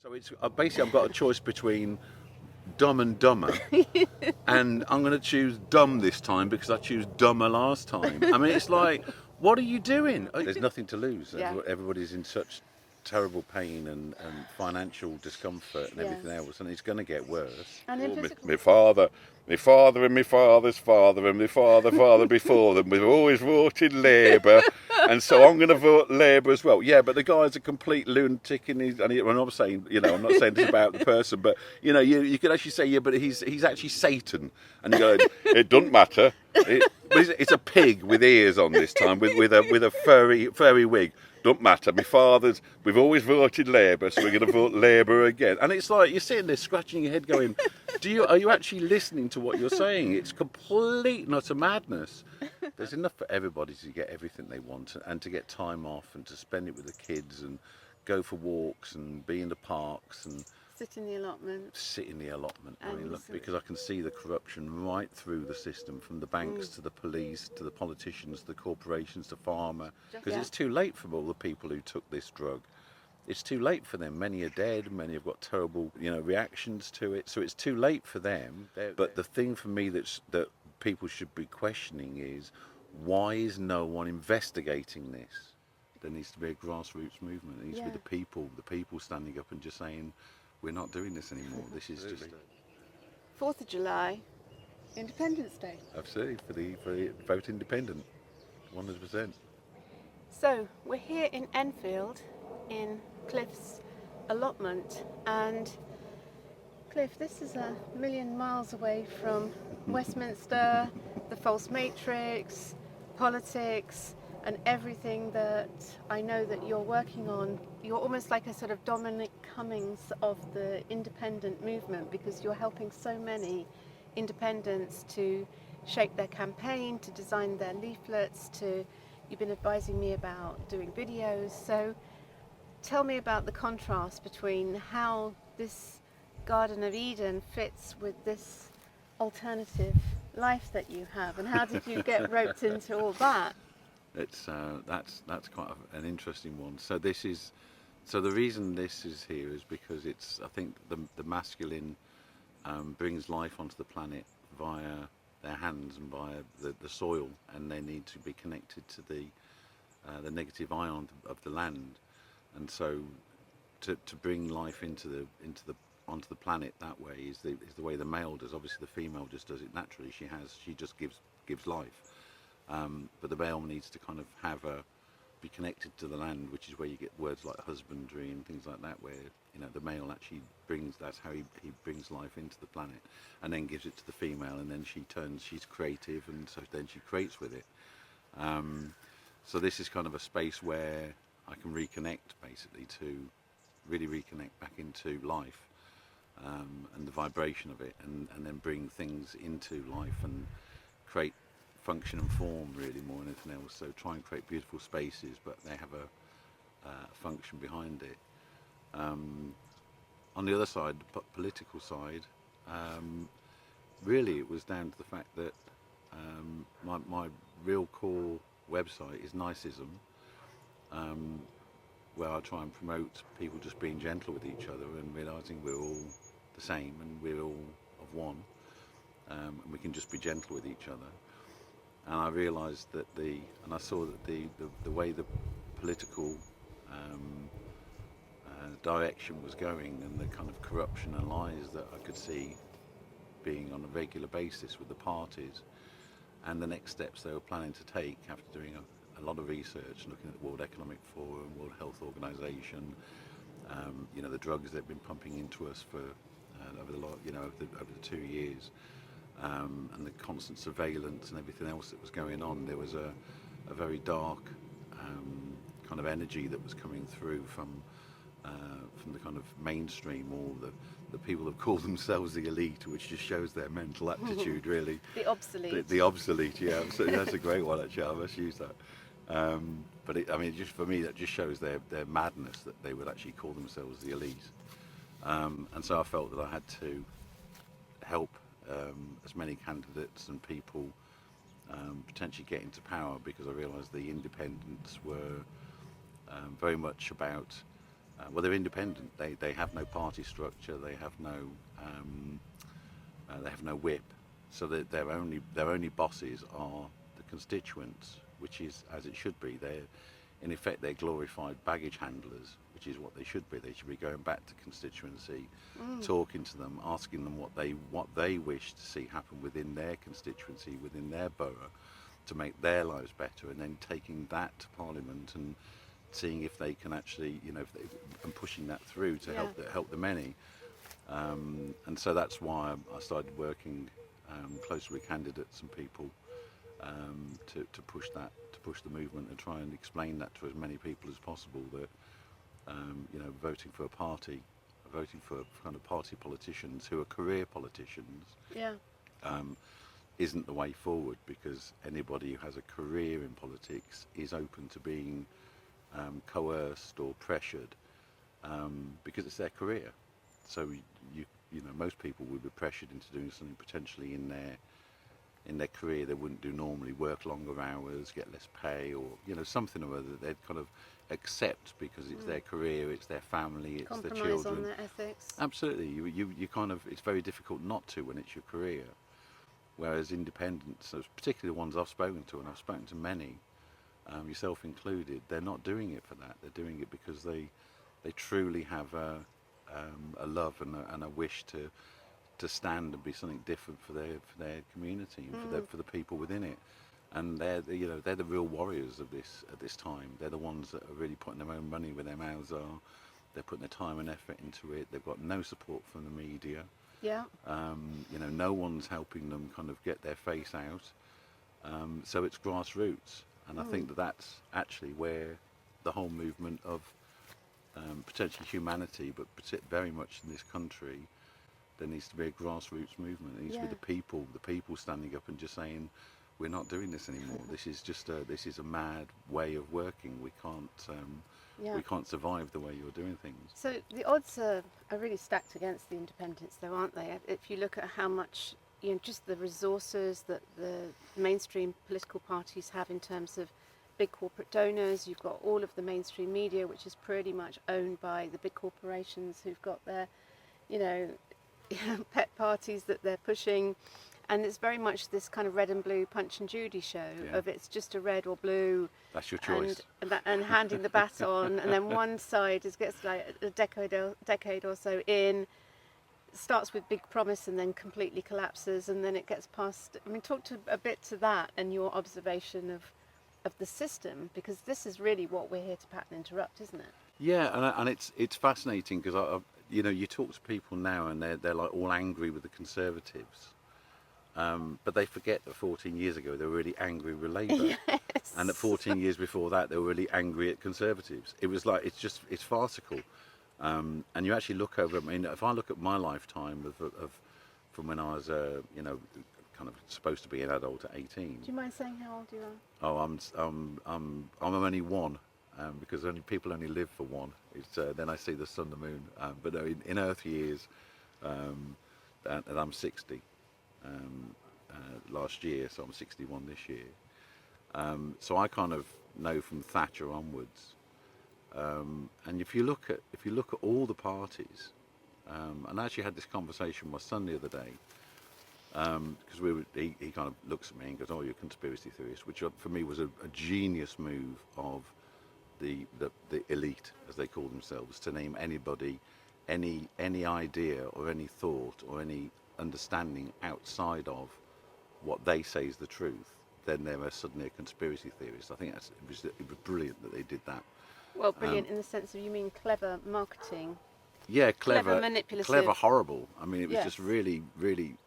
So it's basically I've got a choice between dumb and dumber, and I'm going to choose dumb this time because I choose dumber last time. I mean, it's like, what are you doing? There's nothing to lose. Yeah. Everybody's in such terrible pain and financial discomfort and everything Yes. else, and it's going to get worse. And in physical... My father and my father's father and my father before them, we've always voted Labour, and so I'm going to vote Labour as well. Yeah, but the guy's a complete lunatic, and I'm not saying, I'm not saying this about the person, but you could actually say, yeah, but he's actually Satan, and you go, it doesn't matter. But it's a pig with ears on this time, with a furry wig. Don't matter. We've always voted Labour, so we're going to vote Labour again. And it's like you're sitting there scratching your head, going, are you actually listening to what you're saying? It's complete and utter madness. There's enough for everybody to get everything they want and to get time off and to spend it with the kids and go for walks and be in the parks and Sit in the allotment. I mean, look, because I can see the corruption right through the system, from the banks to the police to the politicians, the corporations, to farmer. Because it's too late for all the people who took this drug. It's too late for them. Many are dead. Many have got terrible, reactions to it. So it's too late for them. But the thing for me that people should be questioning is, why is no one investigating this? There needs to be a grassroots movement. There needs to be the people standing up and just saying, we're not doing this anymore. This is just 4th of July, Independence Day. absolutely for the vote independent, 100%. So we're here in Enfield, in Cliff's allotment, and Cliff, this is a million miles away from Westminster, the false matrix, politics, and everything that I know that you're working on. You're almost like a sort of Dominic Cummings of the independent movement, because you're helping so many independents to shape their campaign, to design their leaflets, you've been advising me about doing videos. So tell me about the contrast between how this Garden of Eden fits with this alternative life that you have, and how did you get roped into all that? That's quite an interesting one. So the reason this is here is because I think the masculine brings life onto the planet via their hands and via the soil, and they need to be connected to the negative ion of the land, and so to bring life onto the planet that way is the way the male does. Obviously, the female just does it naturally. She just gives life. But the male needs to kind of be connected to the land, which is where you get words like husbandry and things like that, where the male actually that's how he brings life into the planet, and then gives it to the female, and then she's creative, and so then she creates with it. So this is kind of a space where I can reconnect, basically, to really reconnect back into life, and the vibration of it, and then bring things into life and create function and form, really, more than anything else. So try and create beautiful spaces, but they have a function behind it. On the other side, the political side, really it was down to the fact that my real core website is Nicism, where I try and promote people just being gentle with each other and realising we're all the same and we're all of one, and we can just be gentle with each other. And I realised I saw that the way the political direction was going, and the kind of corruption and lies that I could see being on a regular basis with the parties, and the next steps they were planning to take after doing a lot of research, looking at the World Economic Forum, World Health Organization, the drugs they've been pumping into us for over the 2 years. And the constant surveillance and everything else that was going on. There was a very dark kind of energy that was coming through from the kind of mainstream, or the people that call themselves the elite, which just shows their mental aptitude, really. The obsolete. The obsolete, yeah, absolutely. That's a great one, actually. I must use that. But just for me, that just shows their madness, that they would actually call themselves the elite. And so I felt that I had to help as many candidates and people potentially get into power, because I realised the independents were very much about well, they're independent. They have no party structure. They have no whip. So that their only bosses are the constituents, which is as it should be. In effect, they're glorified baggage handlers, which is what they should be. They should be going back to constituency, talking to them, asking them what they wish to see happen within their constituency, within their borough, to make their lives better, and then taking that to Parliament and seeing if they can actually, and pushing that through to help the many. And so that's why I started working closely with candidates and people to push the movement and try and explain that to as many people as possible that voting for kind of party politicians who are career politicians isn't the way forward, because anybody who has a career in politics is open to being coerced or pressured because it's their career. So most people would be pressured into doing something potentially in their career they wouldn't do normally, work longer hours, get less pay, or something or other that they'd kind of accept because it's their career, it's their family, it's their children. Compromise on their ethics. Absolutely, you kind of, it's very difficult not to when it's your career. Whereas independents, particularly the ones I've spoken to, and I've spoken to many, yourself included, they're not doing it for that. They're doing it because they truly have a love and a wish to stand and be something different for their community and for the people within it. And they're the real warriors of this at this time. They're the ones that are really putting their own money where their mouths are. They're putting their time and effort into it. They've got no support from the media. Yeah. No one's helping them kind of get their face out. So it's grassroots, and I think that's actually where the whole movement of potentially humanity, but very much in this country, there needs to be a grassroots movement. It needs to be the people standing up and just saying, we're not doing this anymore. This is a mad way of working. We can't survive the way you're doing things. So the odds are really stacked against the independents, though, aren't they? If you look at how much, just the resources that the mainstream political parties have in terms of big corporate donors, you've got all of the mainstream media, which is pretty much owned by the big corporations who've got their, pet parties that they're pushing. And it's very much this kind of red and blue Punch and Judy show of it's just a red or blue. That's your choice. And handing the baton, and then one side gets like a decade or so in, starts with big promise and then completely collapses, and then it gets past. I mean, talk a bit to that and your observation of the system, because this is really what we're here to pattern interrupt, isn't it? Yeah, and it's fascinating because you talk to people now and they're like all angry with the Conservatives. But they forget that 14 years ago they were really angry with Labour, Yes. and that 14 years before that they were really angry at Conservatives. It was like it's farcical, and you actually look over. I mean, if I look at my lifetime of from when I was kind of supposed to be an adult at 18. Do you mind saying how old you are? Oh, I'm only one, because people only live for one. It's then I see the sun, the moon. But no, in Earth years, and I'm 60. Last year, so I'm 61 this year. So I kind of know from Thatcher onwards. And if you look at all the parties, and I actually had this conversation with my son the other day, because he kind of looks at me and goes, "Oh, you're a conspiracy theorist," which for me was a genius move of the elite, as they call themselves, to name anybody, any idea or any thought or any understanding outside of what they say is the truth, then they're suddenly a conspiracy theorist. I think it was brilliant that they did that. Well, brilliant in the sense of, you mean clever marketing? Yeah, Clever, manipulative. clever, horrible. I mean, it was just Yes. really, really,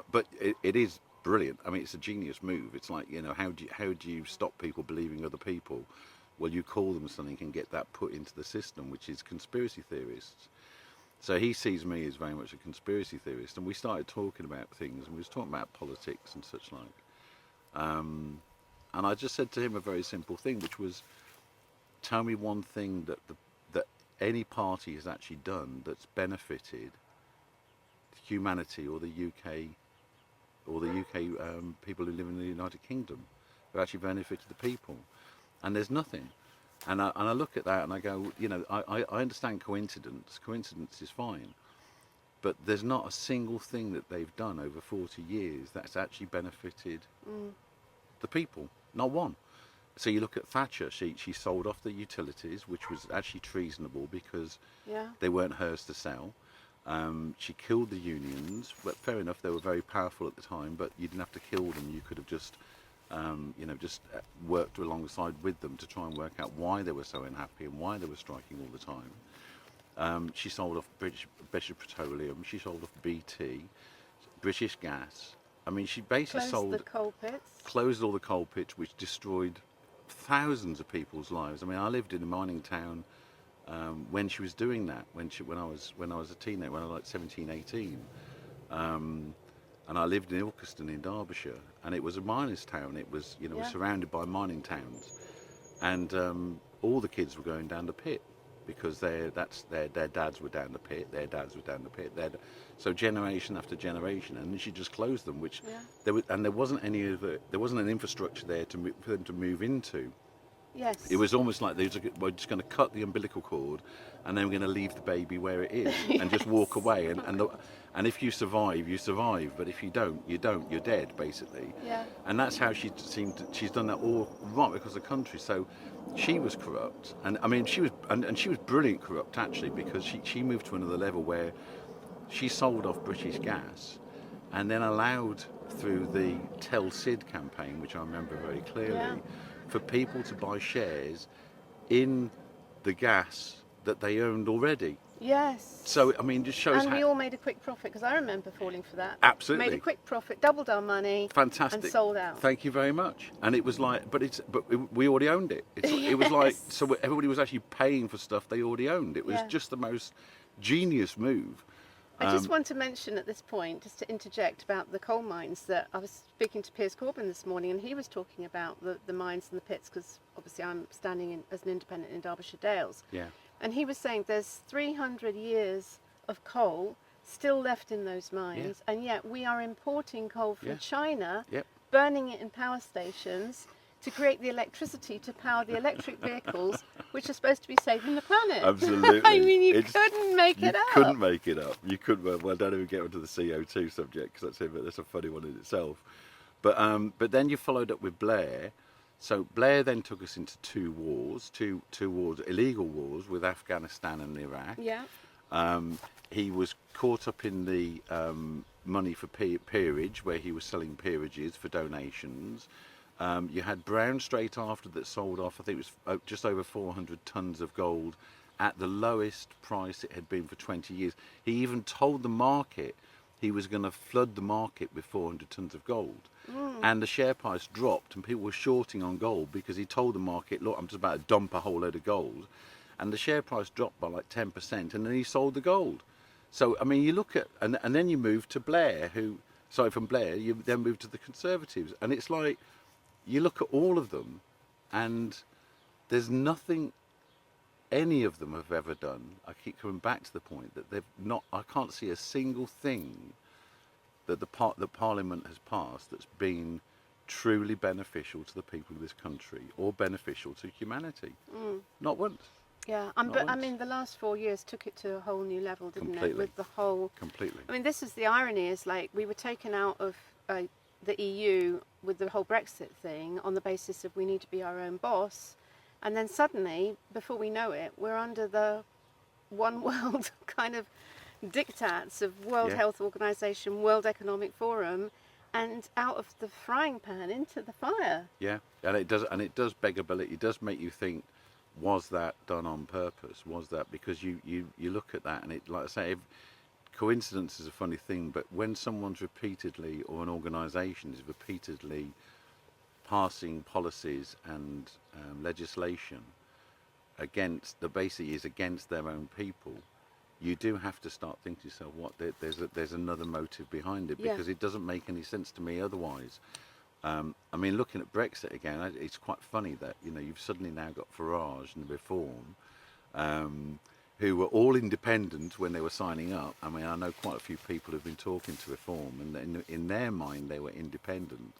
but it is brilliant. I mean, it's a genius move. It's like, how do you stop people believing other people? Well, you call them something and get that put into the system, which is conspiracy theorists. So he sees me as very much a conspiracy theorist, and we started talking about things, and we was talking about politics and such like. And I just said to him a very simple thing, which was, tell me one thing that any party has actually done that's benefited humanity or the UK people who live in the United Kingdom, who actually benefited the people. And there's nothing. And I look at that and I go, you know, I understand coincidence. Coincidence is fine. But there's not a single thing that they've done over 40 years that's actually benefited the people. Not one. So you look at Thatcher, she sold off the utilities, which was actually treasonable because they weren't hers to sell. She killed the unions, but fair enough, they were very powerful at the time, but you didn't have to kill them. You could have just, you know, just worked alongside with them to try and work out why they were so unhappy and why they were striking all the time. She sold off British Petroleum, she sold off BT, British Gas. I mean, she basically closed all the coal pits, which destroyed thousands of people's lives. I mean, I lived in a mining town when she was doing that. When I was a teenager, when I was like 17, 18, and I lived in Ilkeston in Derbyshire, and it was a miners' town. It was, you know, was surrounded by mining towns, and all the kids were going down the pit because their dads were down the pit, their dads were down the pit, so generation after generation, and then she just closed them, which there wasn't an infrastructure there for them to move into. Yes. It was almost like we're just going to cut the umbilical cord, and then we're going to leave the baby where it is and just walk away. And if you survive, you survive. But if you don't, you don't. You're dead, basically. Yeah. And that's how she's done that all right across the country. So she was corrupt, and I mean she was brilliant corrupt actually, because she moved to another level where she sold off British Gas, and then allowed through the Tell Sid campaign, which I remember very clearly, for people to buy shares in the gas that they owned already. Yes. So, I mean, just shows and we all made a quick profit, because I remember falling for that. Absolutely. Made a quick profit, doubled our money. Fantastic. And sold out. Thank you very much. And it was like, we already owned it. It was like, so everybody was actually paying for stuff they already owned. It was just the most genius move. I just want to mention at this point, just to interject about the coal mines, that I was speaking to Piers Corbyn this morning, and he was talking about the mines and the pits, because obviously I'm standing as an independent in Derbyshire Dales. Yeah. And he was saying there's 300 years of coal still left in those mines, and yet we are importing coal from China, burning it in power stations to create the electricity to power the electric vehicles, which are supposed to be saving the planet. Absolutely. I mean, you couldn't make it up. You couldn't make it up. You couldn't. Well, don't even get onto the CO2 subject, because that's a funny one in itself. But then you followed up with Blair. So Blair then took us into two wars, illegal wars with Afghanistan and Iraq. Yeah. He was caught up in the money for peerage, where he was selling peerages for donations. You had Brown straight after that sold off, I think it was just over 400 tons of gold at the lowest price it had been for 20 years. He even told the market he was going to flood the market with 400 tons of gold. And the share price dropped, and people were shorting on gold because he told the market, look, I'm just about to dump a whole load of gold. And the share price dropped by like 10%, and then he sold the gold. So, I mean, you look at, and then you move to Blair, from Blair, you then move to the Conservatives. And it's like, you look at all of them, and there's nothing any of them have ever done. I keep coming back to the point that I can't see a single thing that that Parliament has passed that's been truly beneficial to the people of this country or beneficial to humanity. Not once. Yeah, but I mean, the last 4 years took it to a whole new level, didn't it? With the whole... Completely. I mean, this is the irony, is like we were taken out of the EU with the whole Brexit thing on the basis of we need to be our own boss, and then suddenly, before we know it, we're under the one world kind of diktats of World Health Organization, World Economic Forum, and out of the frying pan into the fire. Yeah, and it does beg ability. It does make you think, was that done on purpose? Was that because you look at that, and it, like I say, coincidence is a funny thing, but when someone's repeatedly, or an organisation is repeatedly passing policies and legislation basically is against their own people, you do have to start thinking to yourself, what, there's another motive behind it, because it doesn't make any sense to me otherwise. I mean, looking at Brexit again, it's quite funny that, you know, you've suddenly now got Farage and Reform, who were all independent when they were signing up. I mean, I know quite a few people who've been talking to Reform, and in their mind they were independent.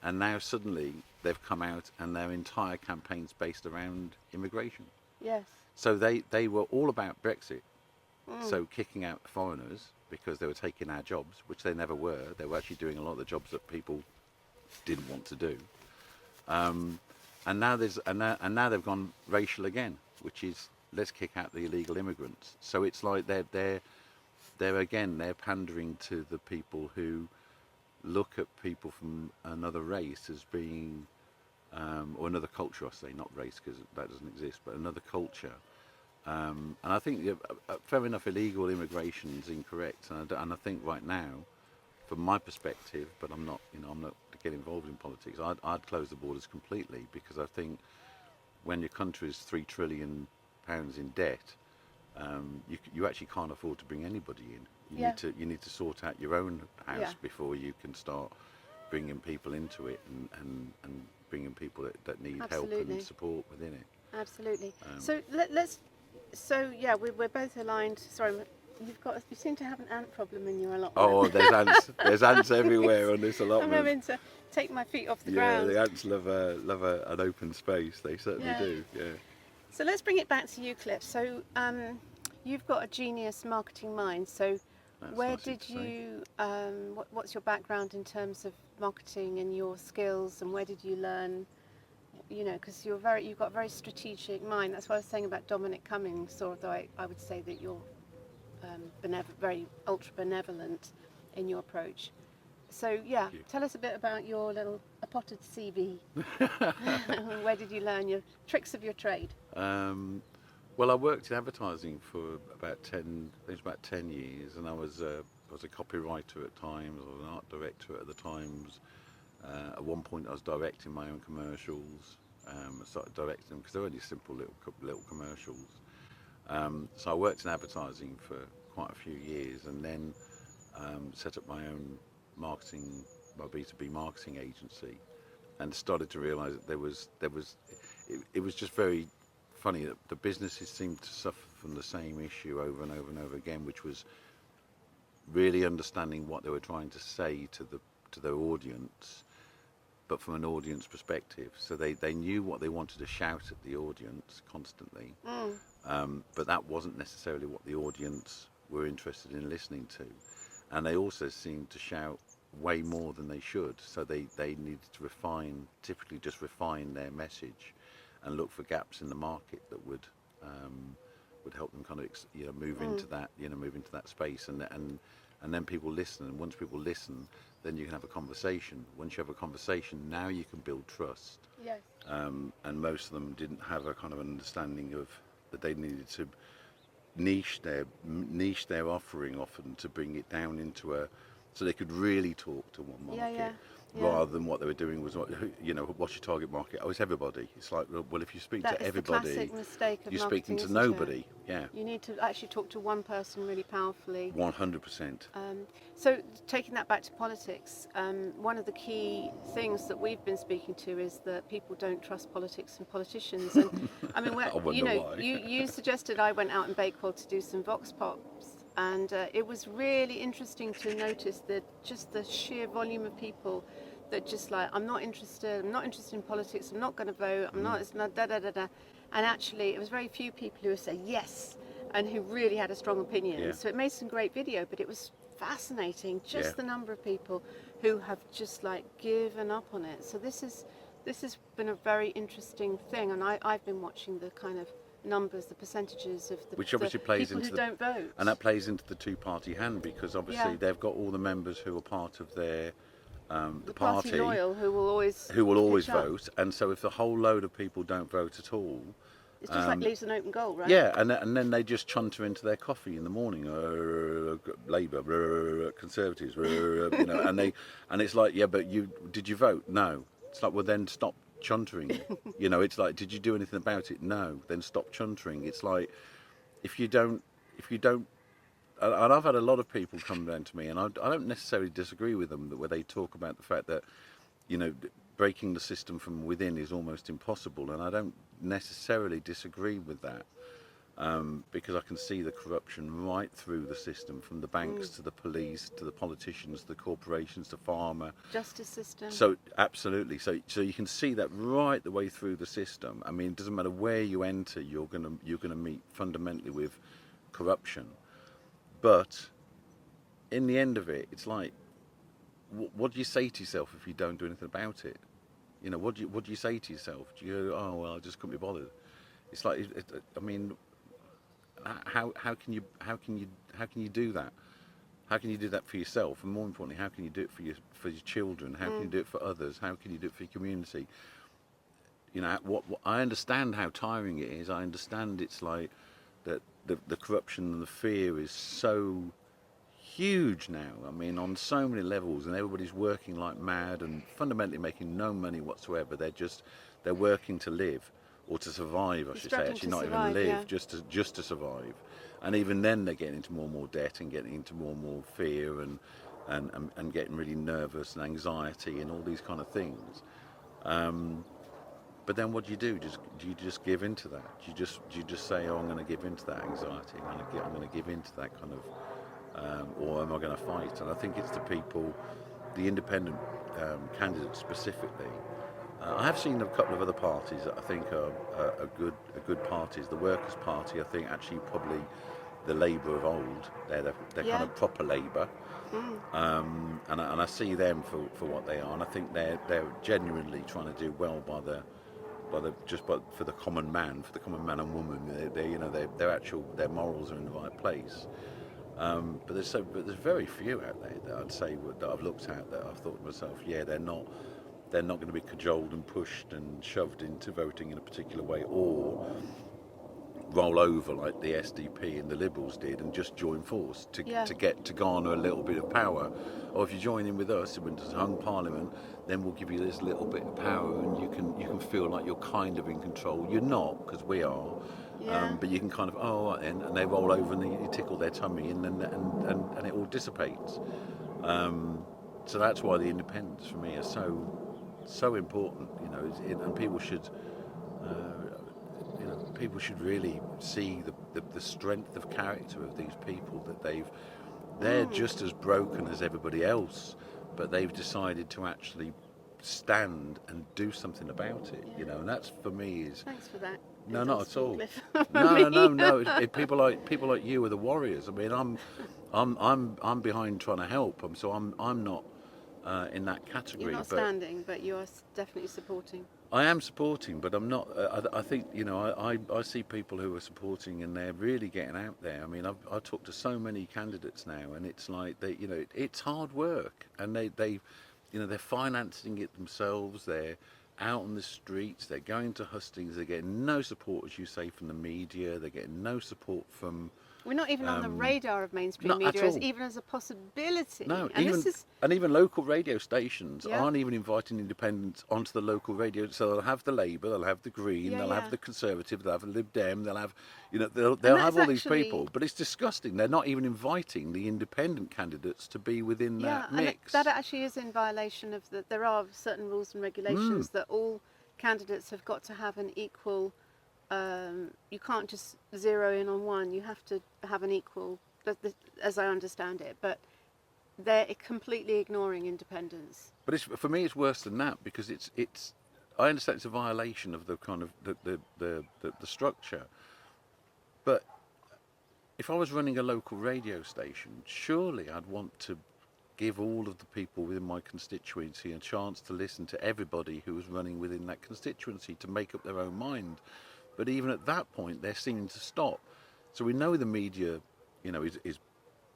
and now suddenly they've come out and their entire campaign's based around immigration. Yes. So they were all about Brexit, so kicking out foreigners because they were taking our jobs, which they never were. They were actually doing a lot of the jobs that people didn't want to do. And now now they've gone racial again, which is let's kick out the illegal immigrants. So it's like they're pandering to the people who look at people from another race as being, or another culture, I say, not race because that doesn't exist, but another culture. And I think, fair enough, illegal immigration is incorrect, and I think right now, from my perspective, but I'm not to get involved in politics. I'd close the borders completely, because I think when your country is £3 trillion in debt, you actually can't afford to bring anybody in. You need to sort out your own house before you can start bringing people into it and bringing people that need help and support within it. Absolutely. So we're both aligned. Sorry, you seem to have an ant problem in your allotment. Oh, there's ants. There's ants everywhere on this allotment. I'm having to take my feet off the ground. Yeah, the ants love an open space. They certainly do. Yeah. So let's bring it back to you, Cliff. So you've got a genius marketing mind. So where did you? What's your background in terms of marketing and your skills, and where did you learn? You know, because you've got a very strategic mind. That's what I was saying about Dominic Cummings. Although I would say that you're very ultra benevolent in your approach. So tell us a bit about your little potted CV. Where did you learn your tricks of your trade? Well, I worked in advertising for about 10 years, and I was a copywriter at times. I was an art director at the Times. At one point, I was directing my own commercials. I started directing them because they're only simple little commercials. So I worked in advertising for quite a few years, and then set up my own my B2B marketing agency, and started to realise that it was just very funny that the businesses seemed to suffer from the same issue over and over and over again, which was really understanding what they were trying to say to their audience, but from an audience perspective. So they knew what they wanted to shout at the audience constantly, but that wasn't necessarily what the audience were interested in listening to. And they also seemed to shout way more than they should. So they needed to typically just refine their message and look for gaps in the market that would help them kind of move into that space. And then people listen. And once people listen, then you can have a conversation. Once you have a conversation, now you can build trust. Yes. And most of them didn't have a kind of understanding of that they needed to niche their offering often to bring it down into so they could really talk to one market. Rather than what they were doing was, what's your target market? Oh, it's everybody. It's like, well, if you speak to everybody, the classic mistake of you're speaking to nobody. Yeah. You need to actually talk to one person really powerfully. 100%. So taking that back to politics, one of the key things that we've been speaking to is that people don't trust politics and politicians. And I mean, why. you suggested I went out in Bakewell to do some vox pops. And it was really interesting to notice just the sheer volume of people that just like, I'm not interested in politics, I'm not going to vote, it's not da da da da. And actually, it was very few people who would say yes, and who really had a strong opinion. Yeah. So it made some great video, but it was fascinating, just the number of people who have just like given up on it. So this has been a very interesting thing, and I've been watching the kind of numbers, the percentages of which obviously plays people into who don't vote, and that plays into the two-party hand, because obviously they've got all the members who are part of their the party loyal who will always vote, and so if a whole load of people don't vote at all, it's just like leaves an open goal, right? Yeah, and then they just chunter into their coffee in the morning. Labour, Conservatives, and it's like, but did you vote? No. It's like, well, then stop chuntering. It's like, did you do anything about it? No. Then stop chuntering. It's like, if you don't, and I've had a lot of people come down to me, and I don't necessarily disagree with them, where they talk about the fact that, breaking the system from within is almost impossible, and I don't necessarily disagree with that. because I can see the corruption right through the system, from the banks to the police to the politicians, the corporations, the farmer. Justice system. So absolutely, so you can see that right the way through the system. I mean, it doesn't matter where you enter, you're gonna meet fundamentally with corruption. But in the end of it, it's like, what do you say to yourself if you don't do anything about it? You know, what do you say to yourself? Do you go, oh well, I just couldn't be bothered? It's like, I mean, how can you do that? How can you do that for yourself? And more importantly, how can you do it for your children? How can you do it for others? How can you do it for your community? You know, what I understand how tiring it is. I understand it's like that the corruption and the fear is so huge now. I mean, on so many levels, and everybody's working like mad and fundamentally making no money whatsoever. They're working to live, or to survive, I should say. Actually, not even live, just to survive. And even then, they're getting into more and more debt and getting into more and more fear and getting really nervous and anxiety and all these kind of things. But then what do? Do you just give in to that? Do you just say, oh, I'm going to give in to that anxiety, I'm going to give in to that kind of, or am I going to fight? And I think it's the people, the independent candidates specifically. I have seen a couple of other parties that I think are good parties. The Workers' Party, I think, actually probably the Labour of old. They're kind of proper Labour, and I see them for what they are. And I think they're genuinely trying to do well by for the common man, and woman. Their morals are in the right place. But there's very few out there that I'd say that I've looked at that I've thought to myself, yeah, they're not going to be cajoled and pushed and shoved into voting in a particular way, or roll over like the SDP and the Liberals did and just join force to garner a little bit of power. Or if you join in with us when it's hung Parliament, then we'll give you this little bit of power and you can feel like you're kind of in control. You're not, because we are. But you can kind of and they roll over and you tickle their tummy and it all dissipates. So that's why the independents for me are so important, you know, and people should really see the strength of character of these people, that they're just as broken as everybody else, but they've decided to actually stand and do something about it, you know, and that's for me is. Thanks for that. No, not at all. No. People like you are the warriors. I mean, I'm behind trying to help. So I'm not in that category. You're not standing, but you are definitely supporting. I am supporting, but I'm not. I think, you know, I see people who are supporting and they're really getting out there. I mean, I've talked to so many candidates now, and it's like it's hard work, and they they're financing it themselves. They're out on the streets, they're going to hustings, they're getting no support, as you say, from the media, they're getting no support from... We're not even on the radar of mainstream media, even as a possibility. No, and even local radio stations aren't even inviting independents onto the local radio. So they'll have the Labour, they'll have the Green, they'll have the Conservative, they'll have the Lib Dem, they'll have, they'll have all these people. But it's disgusting. They're not even inviting the independent candidates to be within that mix. And that actually is in violation of there are certain rules and regulations that all candidates have got to have an equal... you can't just zero in on one. You have to have an equal, as I understand it. But they're completely ignoring independence. But for me, it's worse than that, because it's. I understand it's a violation of the kind of the structure. But if I was running a local radio station, surely I'd want to give all of the people within my constituency a chance to listen to everybody who was running within that constituency to make up their own mind. But even at that point, they're seeming to stop. So we know the media, is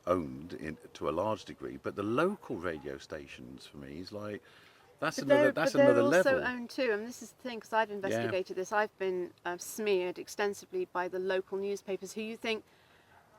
owned to a large degree, but the local radio stations, for me, is like that's another level. But they're also owned too, and this is the thing, because I've investigated this. I've been smeared extensively by the local newspapers, who you think,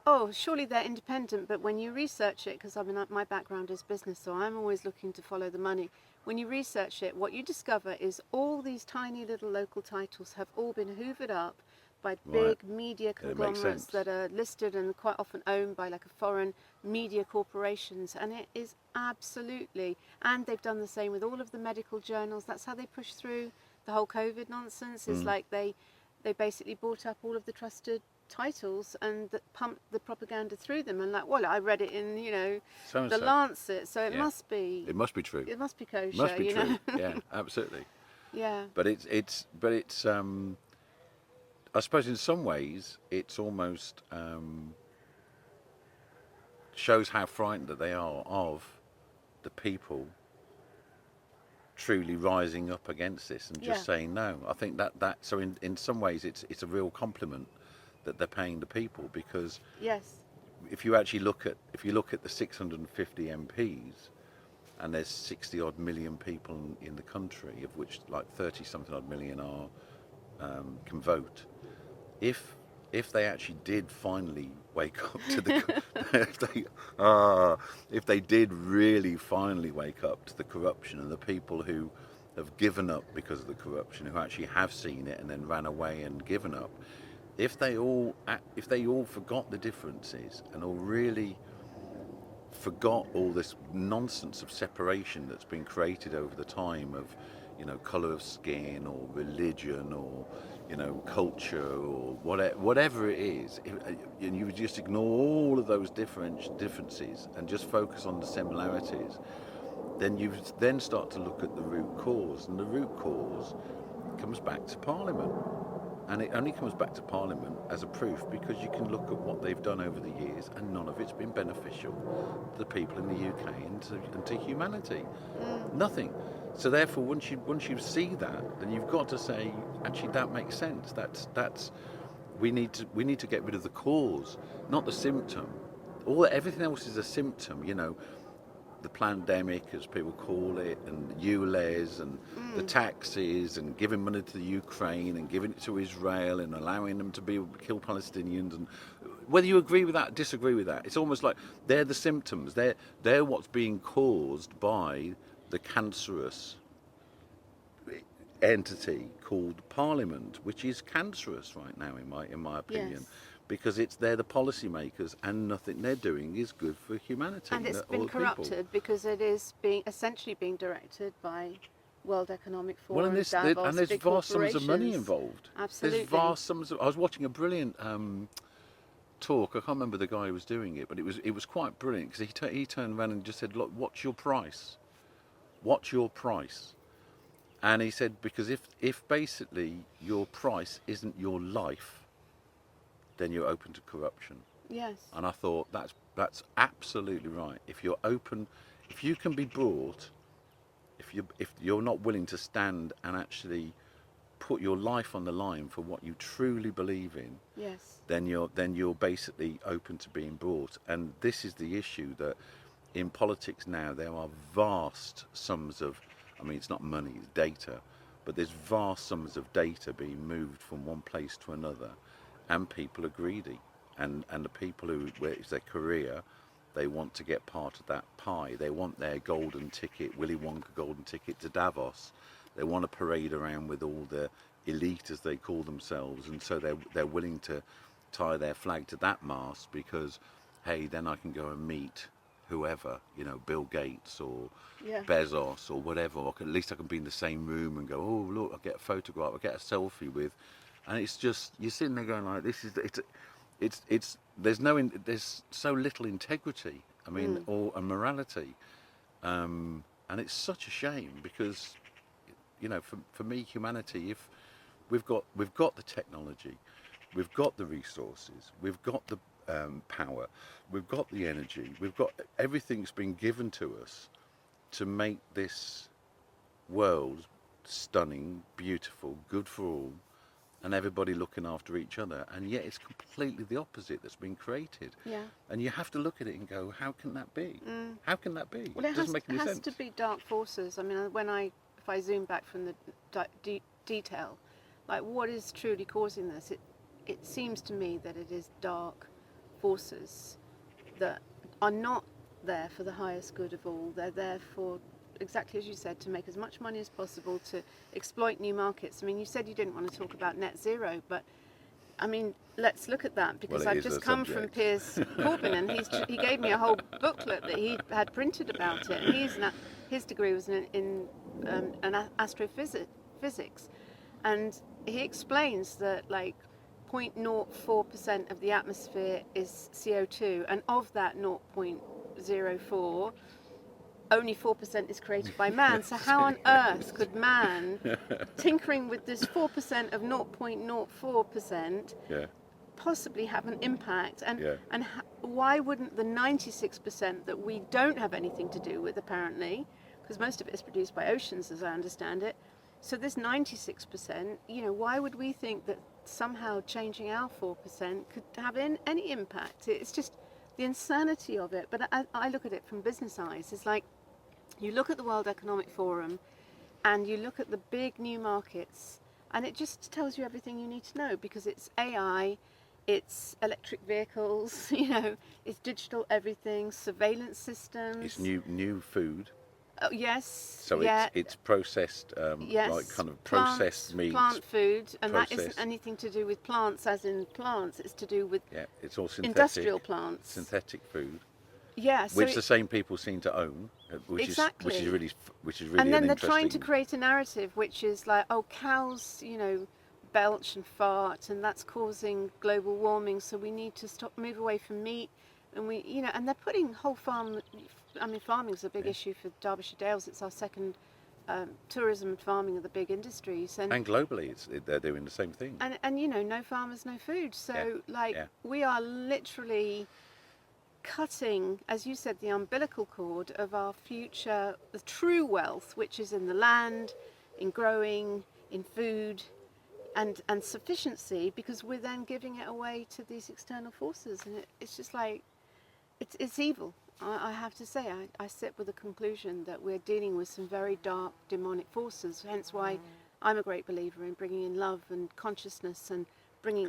oh, surely they're independent, but when you research it, because my background is business, so I'm always looking to follow the money. When you research it, what you discover is all these tiny little local titles have all been hoovered up by big media conglomerates that are listed and quite often owned by like a foreign media corporations. And it is absolutely, and they've done the same with all of the medical journals. That's how they push through the whole COVID nonsense. It's like they they basically bought up all of the trusted titles and that pumped the propaganda through them, and like, well, I read it in, you know, So and the so. Lancet, so it Yeah. must be. It must be true. It must be kosher. It must be you true. know? Yeah, absolutely. Yeah. But it's I suppose in some ways it's almost shows how frightened that they are of the people truly rising up against this and just saying no. I think that so in some ways it's a real compliment that they're paying the people, because Yes. if you actually look at the 650 MPs, and there's 60 odd million people in the country, of which like 30 something odd million are can vote. If they actually did finally wake up to the if they did really finally wake up to the corruption and the people who have given up because of the corruption, who actually have seen it and then ran away and given up, if they all forgot the differences and all really forgot all this nonsense of separation that's been created over the time of, you know, colour of skin or religion or, you know, culture or whatever it is, and you would just ignore all of those differences and just focus on the similarities, then you then start to look at the root cause, and the root cause comes back to Parliament. And it only comes back to Parliament as a proof because you can look at what they've done over the years, and none of it's been beneficial to the people in the UK and to humanity. Nothing. So therefore, once you see that, then you've got to say, actually, that makes sense. That's we need to get rid of the cause, not the symptom. Everything else is a symptom, you know. The pandemic, as people call it, and ULEZ, and the taxes, and giving money to the Ukraine, and giving it to Israel, and allowing them to kill Palestinians, and whether you agree with that, disagree with that, it's almost like they're the symptoms. They're what's being caused by the cancerous entity called Parliament, which is cancerous right now, in my opinion. Yes. Because they're the policymakers, and nothing they're doing is good for humanity. And it's been corrupted because it is essentially being directed by World Economic Forum, Well, Davos, and there's big vast sums of money corporations. involved. Absolutely. There's vast sums of. I was watching a brilliant talk. I can't remember the guy who was doing it, but it was quite brilliant, because he turned around and just said, "Look, what's your price? What's your price?" And he said, because if basically your price isn't your life, then you're open to corruption. Yes. And I thought that's absolutely right. If you're open, if you can be brought, if you're not willing to stand and actually put your life on the line for what you truly believe in, Yes. then you're basically open to being brought. And this is the issue, that in politics now there are vast sums of, I mean, it's not money, it's data, but there's vast sums of data being moved from one place to another, and people are greedy, and the people where it's their career, they want to get part of that pie. They want their golden ticket, Willy Wonka golden ticket to Davos. They want to parade around with all the elite, as they call themselves, and so they're willing to tie their flag to that mast, because, hey, then I can go and meet whoever, you know, Bill Gates or Bezos or whatever. Or at least I can be in the same room and go, oh look, I get a photograph, I get a selfie with. And it's just, you're sitting there going like, there's so little integrity, I mean, or a morality, and it's such a shame, because, you know, for me, humanity, if we've got the technology, we've got the resources, we've got the power, we've got the energy, we've got everything's been given to us to make this world stunning, beautiful, good for all, and everybody looking after each other, and yet it's completely the opposite that's been created. Yeah. And you have to look at it and go, how can that be? How can that be? Well, it doesn't make any has sense. to be dark forces. I mean, if I zoom back from the detail, like, what is truly causing this? It seems to me that it is dark forces that are not there for the highest good of all. They're there for, exactly as you said, to make as much money as possible, to exploit new markets. I mean, you said you didn't want to talk about net zero, but I mean, let's look at that, because I've just come from Piers Corbyn, and he gave me a whole booklet that he had printed about it, and his degree was in astrophysics, and he explains that like 0.04% of the atmosphere is CO2, and of that 0.04, only 4% is created by man. So how on earth could man, tinkering with this 4% of 0.04%, Yeah. possibly have an impact? And Yeah. why wouldn't the 96% that we don't have anything to do with, apparently, because most of it is produced by oceans, as I understand it. So this 96%, why would we think that somehow changing our 4% could have any impact? It's just the insanity of it. But I look at it from business eyes. It's like, you look at the World Economic Forum and you look at the big new markets, and it just tells you everything you need to know, because it's AI, it's electric vehicles, it's digital everything, surveillance systems. It's new food. Oh, yes. So yeah. it's processed, yes. like kind of Plants, processed meats. Plant food, and processed. that isn't anything to do with plants, as in plants. It's to do with it's all synthetic, industrial plants. synthetic food. Yeah, so which the same people seem to own, which exactly. is really And then they're interesting. trying to create a narrative which is like, oh, cows, belch and fart, and that's causing global warming. So we need to move away from meat, and and they're putting whole farm. I mean, farming is a big issue for Derbyshire Dales. It's our second. Tourism and farming are the big industries, and globally they're doing the same thing. And no farmers, no food. So we are literally cutting, as you said, the umbilical cord of our future, the true wealth, which is in the land, in growing, in food, and sufficiency, because we're then giving it away to these external forces, and it's just like, it's evil. I have to say, I sit with the conclusion that we're dealing with some very dark, demonic forces, hence why I'm a great believer in bringing in love and consciousness and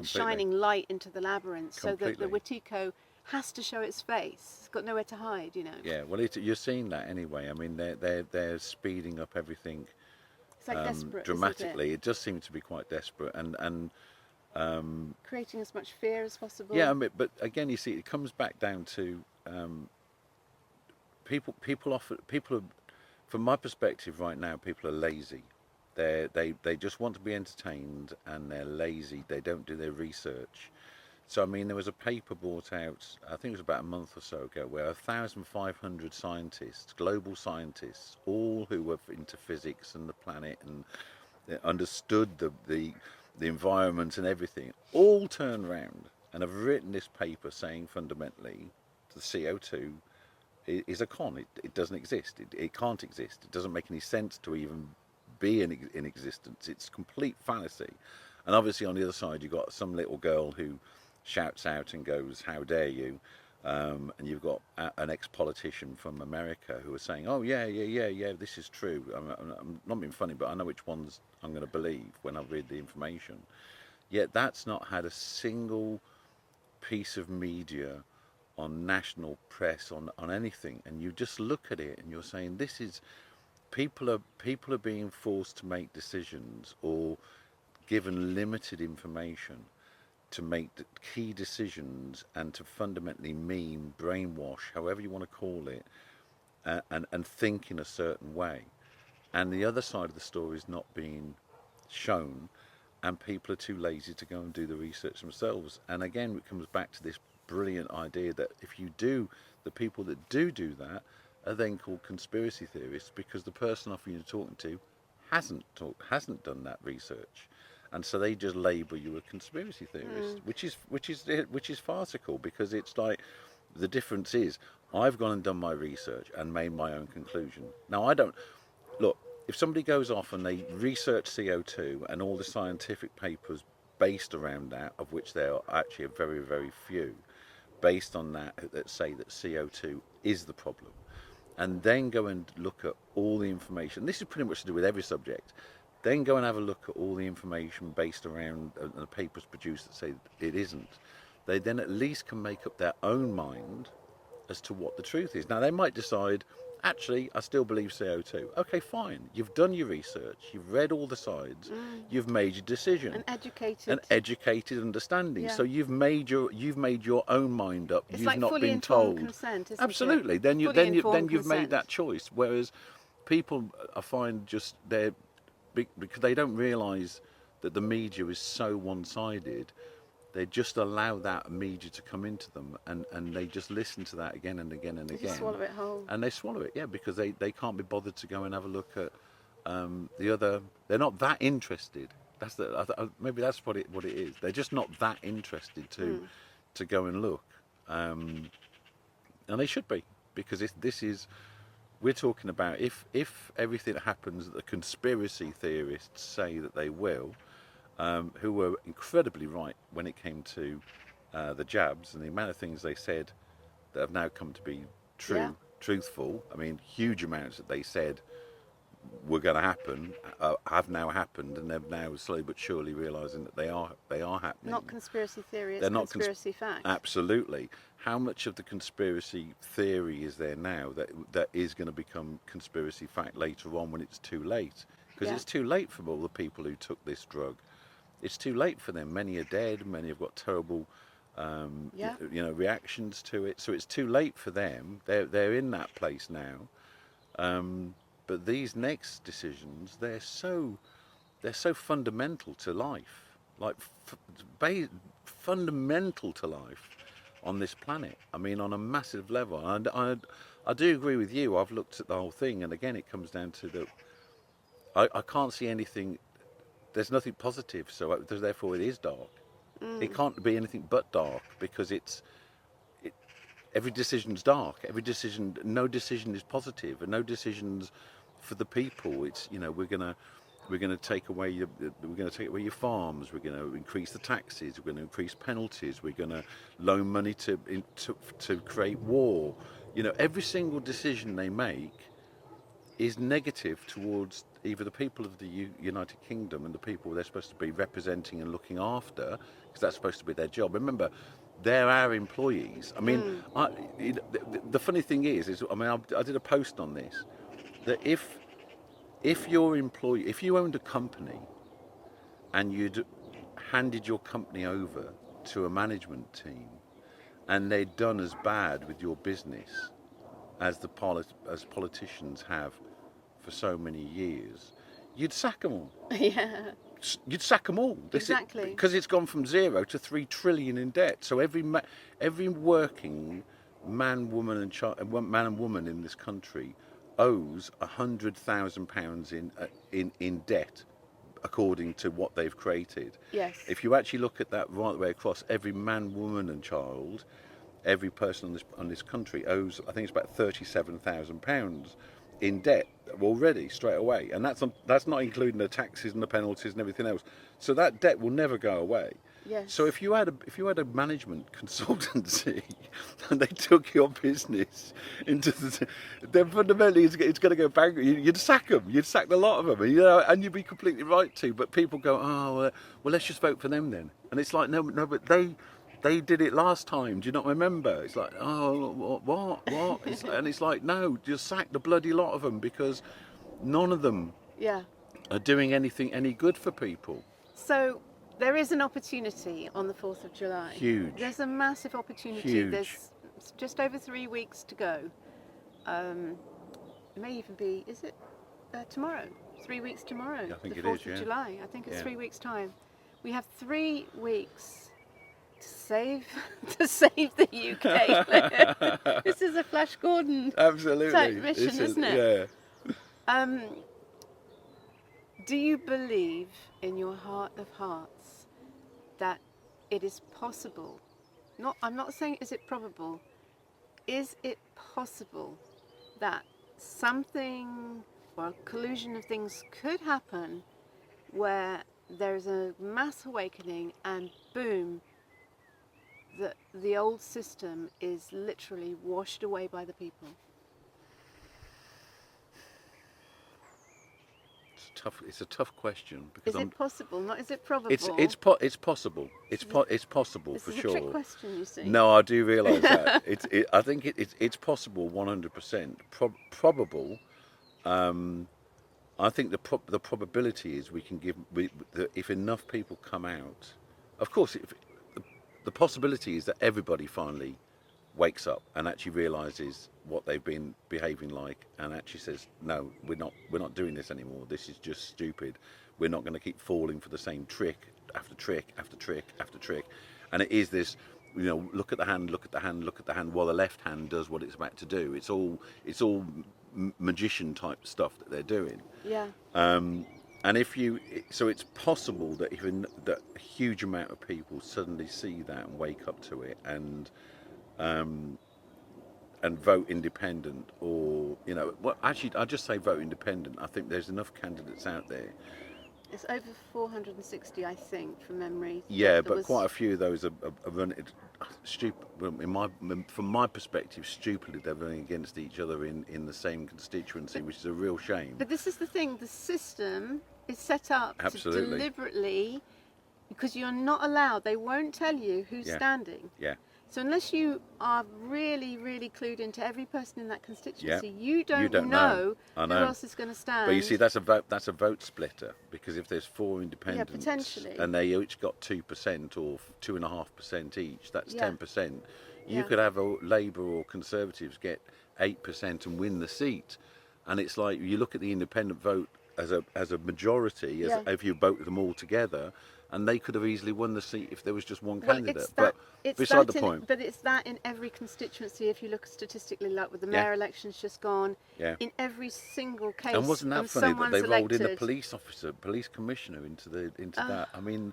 shining light into the labyrinth, so that the Wetiko has to show its face. It's got nowhere to hide, Yeah, well, you're seeing that anyway. I mean, they're speeding up everything. It's like desperate, dramatically. isn't It does seem to be quite desperate, and creating as much fear as possible. Yeah, I mean, but again, you see, it comes back down to people are, from my perspective right now, people are lazy. They just want to be entertained, and they're lazy. They don't do their research. So I mean, there was a paper brought out, I think it was about a month or so ago, where 1,500 scientists, global scientists, all who were into physics and the planet and understood the environment and everything, all turned around and have written this paper saying fundamentally the CO2 is a con. It doesn't exist. It can't exist. It doesn't make any sense to even be in existence. It's complete fallacy. And obviously on the other side you've got some little girl who shouts out and goes, how dare you, and you've got an ex-politician from America who is saying, oh yeah, this is true. I'm not being funny, but I know which ones I'm going to believe when I read the information. Yet that's not had a single piece of media on national press on anything, and you just look at it and you're saying, this is, people are being forced to make decisions or given limited information to make key decisions and to fundamentally brainwash, however you want to call it, and think in a certain way. And the other side of the story is not being shown, and people are too lazy to go and do the research themselves. And again, it comes back to this brilliant idea that if you do, the people that do that are then called conspiracy theorists, because the person often you're talking to hasn't done that research. And so they just label you a conspiracy theorist, which is farcical, because it's like, the difference is I've gone and done my research and made my own conclusion. Now I don't look, if somebody goes off and they research CO2 and all the scientific papers based around that, of which there are actually very, very few, based on that say that CO2 is the problem, and then go and look at all the information. This is pretty much to do with every subject. Then go and have a look at all the information based around the papers produced that say it isn't. They then at least can make up their own mind as to what the truth is. Now they might decide, actually, I still believe CO2. Okay, fine. You've done your research. You've read all the sides. You've made your decision. An educated understanding. Yeah. So you've made your own mind up. It's you've like not fully been informed told. consent, isn't Absolutely. it? Then you've made consent. that choice. Whereas people, I find, just because they don't realise that the media is so one-sided. They just allow that media to come into them, and they just listen to that again and again and They again. just swallow it whole. And they swallow it, yeah, because they can't be bothered to go and have a look at the other. They're not that interested. Maybe that's what it is. They're just not that interested to go and look, and they should be, because this is. We're talking about if everything happens that the conspiracy theorists say that they will, who were incredibly right when it came to the jabs, and the amount of things they said that have now come to be truthful. I mean, huge amounts that they said were going to happen have now happened, and they're now slowly but surely realising that they are happening. Not conspiracy theory, it's They're not conspiracy fact. Absolutely. How much of the conspiracy theory is there now that is going to become conspiracy fact later on when it's too late? Because it's too late for all the people who took this drug. It's too late for them. Many are dead. Many have got terrible, reactions to it. So it's too late for them. They're in that place now. But these next decisions, they're so fundamental to life, like fundamental to life on this planet. I mean, on a massive level. And I do agree with you. I've looked at the whole thing, and again, it comes down to I can't see anything. There's nothing positive, so therefore it is dark. It can't be anything but dark, because every decision's dark. No decision is positive, and no decisions for the people. It's we're gonna take away your farms. We're going to increase the taxes. We're going to increase penalties. We're going to loan money to create war. Every single decision they make is negative towards either the people of the United Kingdom and the people they're supposed to be representing and looking after, because that's supposed to be their job. Remember, they're our employees. I mean, the funny thing is I did a post on this, that if you owned a company and you'd handed your company over to a management team, and they'd done as bad with your business as politicians have for so many years, you'd sack them all. Yeah. You'd sack them all. Exactly. Because it's gone from 0 to 3 trillion in debt. So every working man, woman, and woman in this country owes £100,000 in debt, according to what they've created. Yes. If you actually look at that right the way across, every man, woman, and child, every person on this country owes, I think it's about £37,000 in debt already, straight away, and that's not including the taxes and the penalties and everything else. So that debt will never go away. Yes. So if you had a management consultancy and they took your business then fundamentally it's going to go bankrupt. You'd sack them. You'd sack the lot of them, and you'd be completely right to. But people go, well, let's just vote for them then. And it's like, no, but they did it last time. Do you not remember? It's like, oh, what? It's like, no, just sack the bloody lot of them, because none of them are doing anything any good for people. So there is an opportunity on the 4th of July. Huge. There's a massive opportunity. Huge. There's just over 3 weeks to go. It may even be, is it tomorrow? 3 weeks tomorrow. I think the it 4th is, of July. I think it's 3 weeks' time. We have 3 weeks to save the UK. This is a Flash Gordon type mission, isn't it? Yeah. Do you believe in your heart of hearts that it is possible? I'm not saying is it probable. Is it possible that something, or a collusion of things, could happen where there's a mass awakening and boom, the old system is literally washed away by the people? It's a tough question, because is it possible? Not is it probable? It's possible. It's possible for sure. This is a trick question, you see. No, I do realise that. I think it's possible, 100%. Probable. I think the probability is we can give if enough people come out. Of course, the possibility is that everybody finally wakes up and actually realises what they've been behaving like, and actually says, no, we're not doing this anymore. This is just stupid. we're not going to keep falling for the same trick after trick after trick after trick. And it is this, look at the hand, look at the hand, look at the hand, while the left hand does what it's about to do. It's all magician type stuff that they're doing. Yeah. And so it's possible that even that a huge amount of people suddenly see that and wake up to it and vote independent, or well, actually, I'll just say vote independent. I think there's enough candidates out there. It's over 460, I think, from memory. Yeah, but quite a few of those are running stupid. From my perspective, stupidly they're running against each other in the same constituency, which is a real shame. But this is the thing: the system is set up to deliberately, because you're not allowed. They won't tell you who's standing. Yeah. So unless you are really, really clued into every person in that constituency, you don't know who else is going to stand. But you see, that's a vote splitter, because if there's 4 independents, potentially, and they each got 2% or 2.5% each, that's 10%. You Yeah. could have Labour or Conservatives get 8% and win the seat, and it's like you look at the independent vote as a majority, if you vote them all together. And they could have easily won the seat if there was just one candidate. But beside the point. But it's that in every constituency, if you look statistically, like with the mayor elections just gone, in every single case. And wasn't that funny that they rolled in a police commissioner into that? I mean,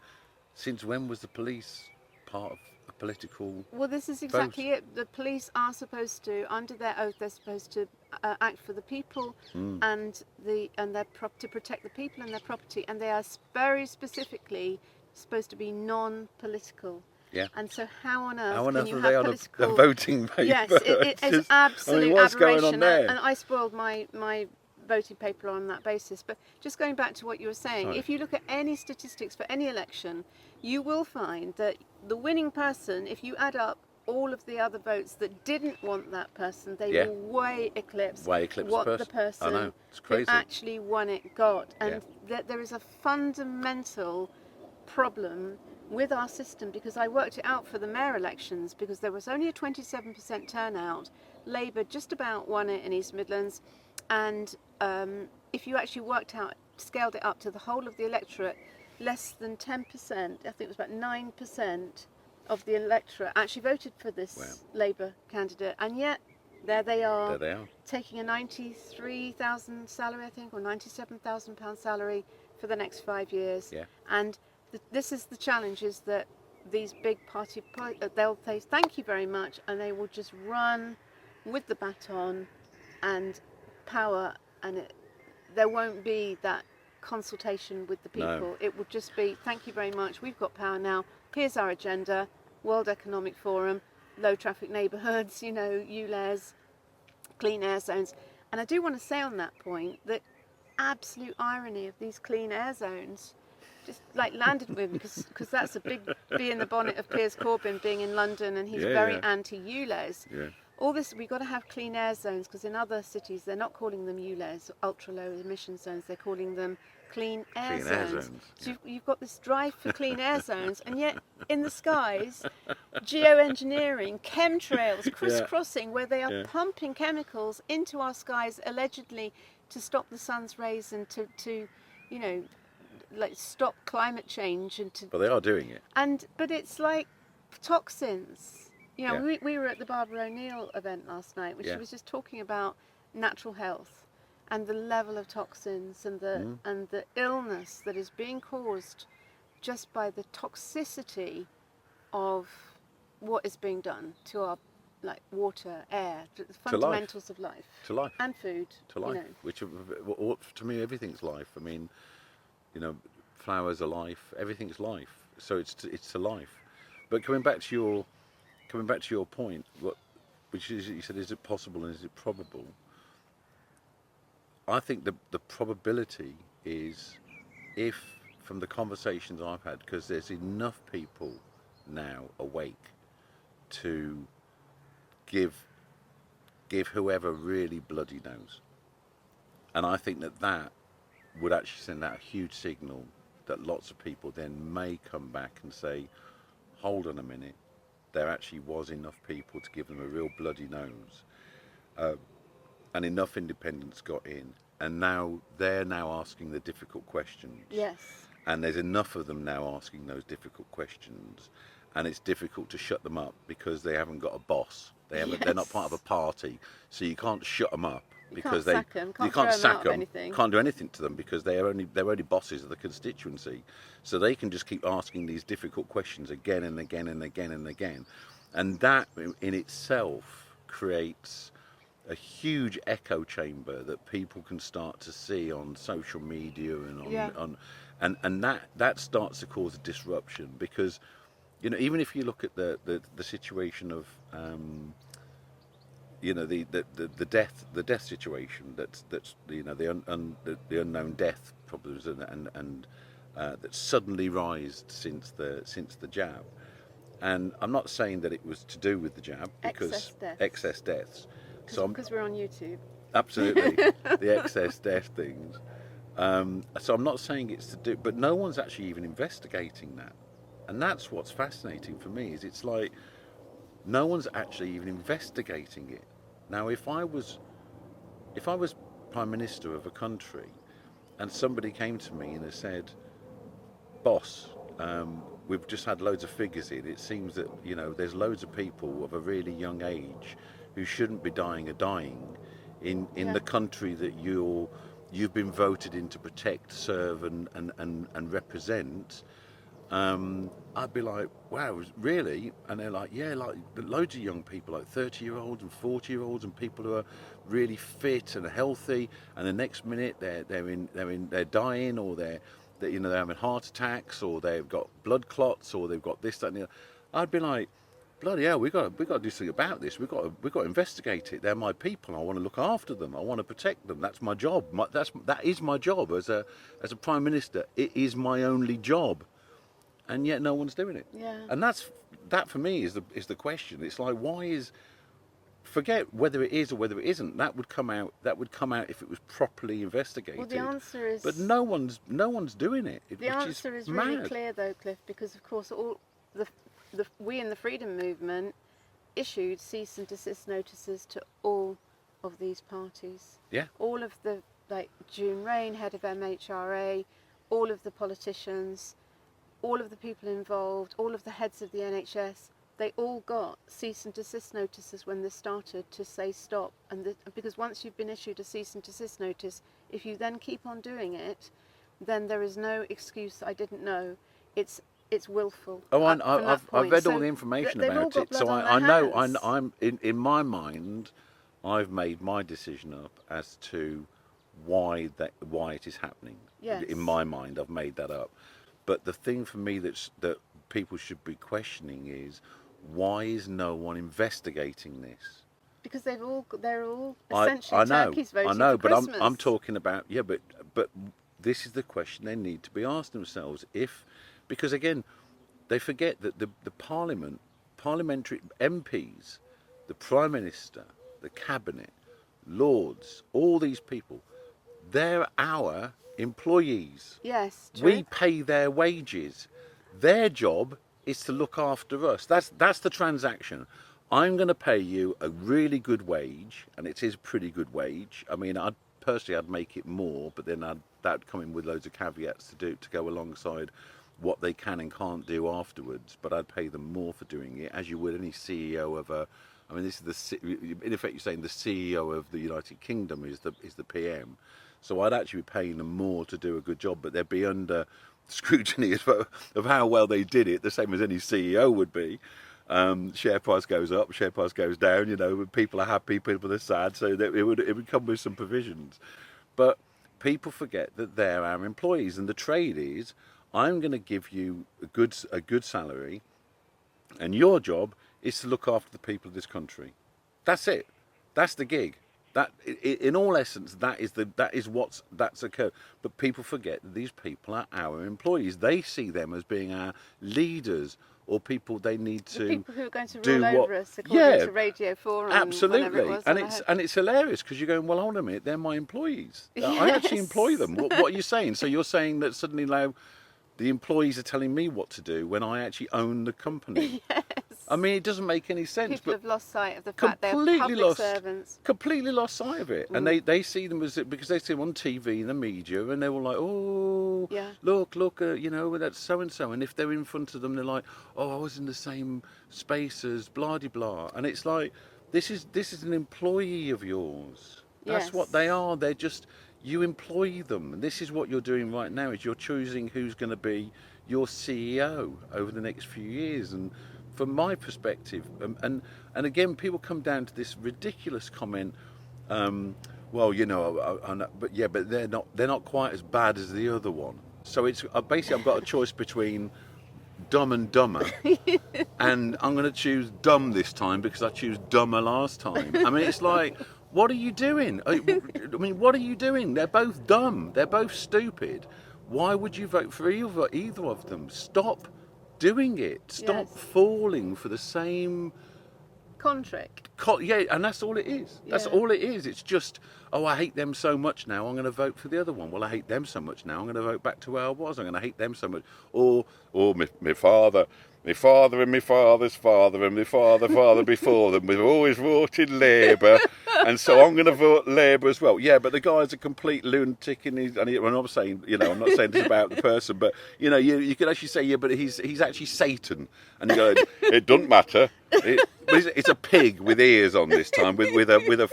since when was the police part of a political? Well, this is exactly it. The police are supposed to, under their oath, they're supposed to act for the people and to protect the people and their property, and they are very specifically supposed to be non-political. Yeah. And so how on earth can you are have they political... on a voting paper? Yes, it is absolute what's aberration. Going on there? And I spoiled my voting paper on that basis. But just going back to what you were saying, if you look at any statistics for any election, you will find that the winning person, if you add up all of the other votes that didn't want that person, they will way eclipse what the person who actually won it got. And there is a fundamental problem with our system, because I worked it out for the mayor elections, because there was only a 27% turnout. Labour just about won it in East Midlands, and if you actually scaled it up to the whole of the electorate, less than 10%, I think it was about 9% of the electorate actually voted for this Labour candidate, and yet there they are taking a 93,000 salary, I think, or £97,000 salary for the next 5 years. And this is the challenge, is that these big party, they'll say thank you very much, and they will just run with the baton and power, and there won't be that consultation with the people. No. It will just be thank you very much, we've got power now, here's our agenda, World Economic Forum, low traffic neighbourhoods, ULEZ, clean air zones. And I do want to say on that point that absolute irony of these clean air zones just landed with me, because that's a big bee in the bonnet of Piers Corbyn being in London, and he's very anti-ULEZ. All this, we've got to have clean air zones, because in other cities they're not calling them ULEZ, ultra low emission zones, they're calling them clean air zones. So you've got this drive for clean air zones, and yet in the skies, geoengineering, chemtrails, crisscrossing, where they are pumping chemicals into our skies allegedly to stop the sun's rays and to stop climate change, and But they are doing it. But it's like toxins. We were at the Barbara O'Neill event last night, which she was just talking about natural health and the level of toxins and the illness that is being caused just by the toxicity of what is being done to our water, air, the fundamentals of life, to life, and food, to life. Which to me, everything's life. I mean, flowers are life. Everything's life. So it's to life. But coming back to your point, which is, you said, is it possible and is it probable? I think the probability is, if from the conversations I've had, because there's enough people now awake to give whoever really bloody knows. And I think that would actually send out a huge signal that lots of people then may come back and say, hold on a minute, there actually was enough people to give them a real bloody nose, and enough independents got in, and now they're now asking the difficult questions. Yes. And there's enough of them now asking those difficult questions, and it's difficult to shut them up because they haven't got a boss. They're not part of a party, so you can't shut them up because can't sack 'em, you can't can't throw 'em sack out of them, anything. can't do anything to them because they're only bosses of the constituency, so they can just keep asking these difficult questions again and again and again and again, and that in itself creates a huge echo chamber that people can start to see on social media and and that starts to cause a disruption because, you know, even if you look at the situation of you know, the death situation that's you know, the unknown death problems and that suddenly rised since the jab. And I'm not saying that it was to do with the jab because excess deaths. So because we're on YouTube. Absolutely, the excess death things. So I'm not saying it's to do, but no one's actually even investigating that, and that's what's fascinating for me. Is it's like no one's actually even investigating it. Now, if I was Prime Minister of a country, and somebody came to me and they said, "Boss, we've just had loads of figures in. It seems that, you know, there's loads of people of a really young age who shouldn't be dying are dying in the country that you've been voted in to protect, serve and represent." I'd be like, wow, really? And they're like, yeah, like loads of young people, like 30-year-olds and 40-year-olds, and people who are really fit and healthy, and the next minute they're dying, or they're you know, they're having heart attacks, or they've got blood clots, or they've got this, that, and the other. I'd be like, bloody hell, we got to do something about this. We've got to investigate it. They're my people. I want to look after them. I want to protect them. That's my job. That is my job as a Prime Minister. It is my only job. And yet no one's doing it. Yeah. And that for me is the question. It's like, forget whether it is or whether it isn't. That would come out if it was properly investigated. Well, the answer is. But no one's doing it. The answer is really clear, though, Cliff, because of course all we in the freedom movement issued cease and desist notices to all of these parties. Yeah. All of the, like June Rain, head of MHRA, all of the politicians, all of the people involved, all of the heads of the NHS, they all got cease and desist notices when this started to say stop. And because once you've been issued a cease and desist notice, if you then keep on doing it, then there is no excuse, I didn't know. It's willful. Oh, I've read all the information about it, so I know. I'm in my mind, I've made my decision up as to why it is happening. Yes. In my mind, I've made that up. But the thing for me that people should be questioning is, why is no one investigating this? Because they're all essentially turkeys voting I know, for but Christmas. I'm talking about, yeah, but this is the question they need to be asking themselves. Because again, they forget that the parliamentary MPs, the Prime Minister, the Cabinet, Lords, all these people, they're our employees. Yes, true. We pay their wages. Their job is to look after us. That's the transaction. I'm going to pay you a really good wage, and it is a pretty good wage. I mean, I'd make it more, but then that'd come in with loads of caveats to go alongside what they can and can't do afterwards. But I'd pay them more for doing it, as you would any CEO of a. I mean, this is in effect, you're saying the CEO of the United Kingdom is the PM. So I'd actually be paying them more to do a good job, but they'd be under scrutiny of how well they did it, the same as any CEO would be. Share price goes up, share price goes down. You know, people are happy, people are sad, so that it would come with some provisions. But people forget that they're our employees, and the trade is, I'm going to give you a good salary, and your job is to look after the people of this country. That's it. That's the gig. That, in all essence, that's occurred. But people forget that these people are our employees. They see them as being our leaders, or people they need to. The people who are going to rule over us, according to Radio 4. Absolutely, was, and it's hilarious because you're going, well, hold on a minute, they're my employees. Yes. I actually employ them. What are you saying? So you're saying that suddenly now the employees are telling me what to do when I actually own the company? Yes. I mean, it doesn't make any sense. People have lost sight of the fact they're public servants. Completely lost sight of it. And they see them as, because they see them on TV in the media, and they're all like, oh, look, you know, that's so-and-so. And if they're in front of them, they're like, oh, I was in the same space as blah-de-blah. And it's like, this is an employee of yours. That's what they are. They're just, you employ them. And this is what you're doing right now, is you're choosing who's going to be your CEO over the next few years. And from my perspective, and again, people come down to this ridiculous comment, well, you know, but they're not quite as bad as the other one. So it's basically, I've got a choice between Dumb and Dumber, and I'm going to choose dumb this time because I choose dumber last time. I mean, it's like, what are you doing? I mean, what are you doing? They're both dumb. They're both stupid. Why would you vote for either of them? Stop doing it. Stop falling for the same contract. Yeah, and that's all it is. That's all it is. It's just, oh, I hate them so much now, I'm going to vote for the other one. Well, I hate them so much now, I'm going to vote back to where I was. I'm going to hate them so much. Or my father and my father's father and my father before them, we've always voted Labour, and so I'm going to vote Labour as well. Yeah, but the guy's a complete lunatic, and I'm not saying, you know, I'm not saying this about the person, but you know, you could actually say, yeah, but he's actually Satan, and you go, it doesn't matter. It's a pig with ears on this time, with a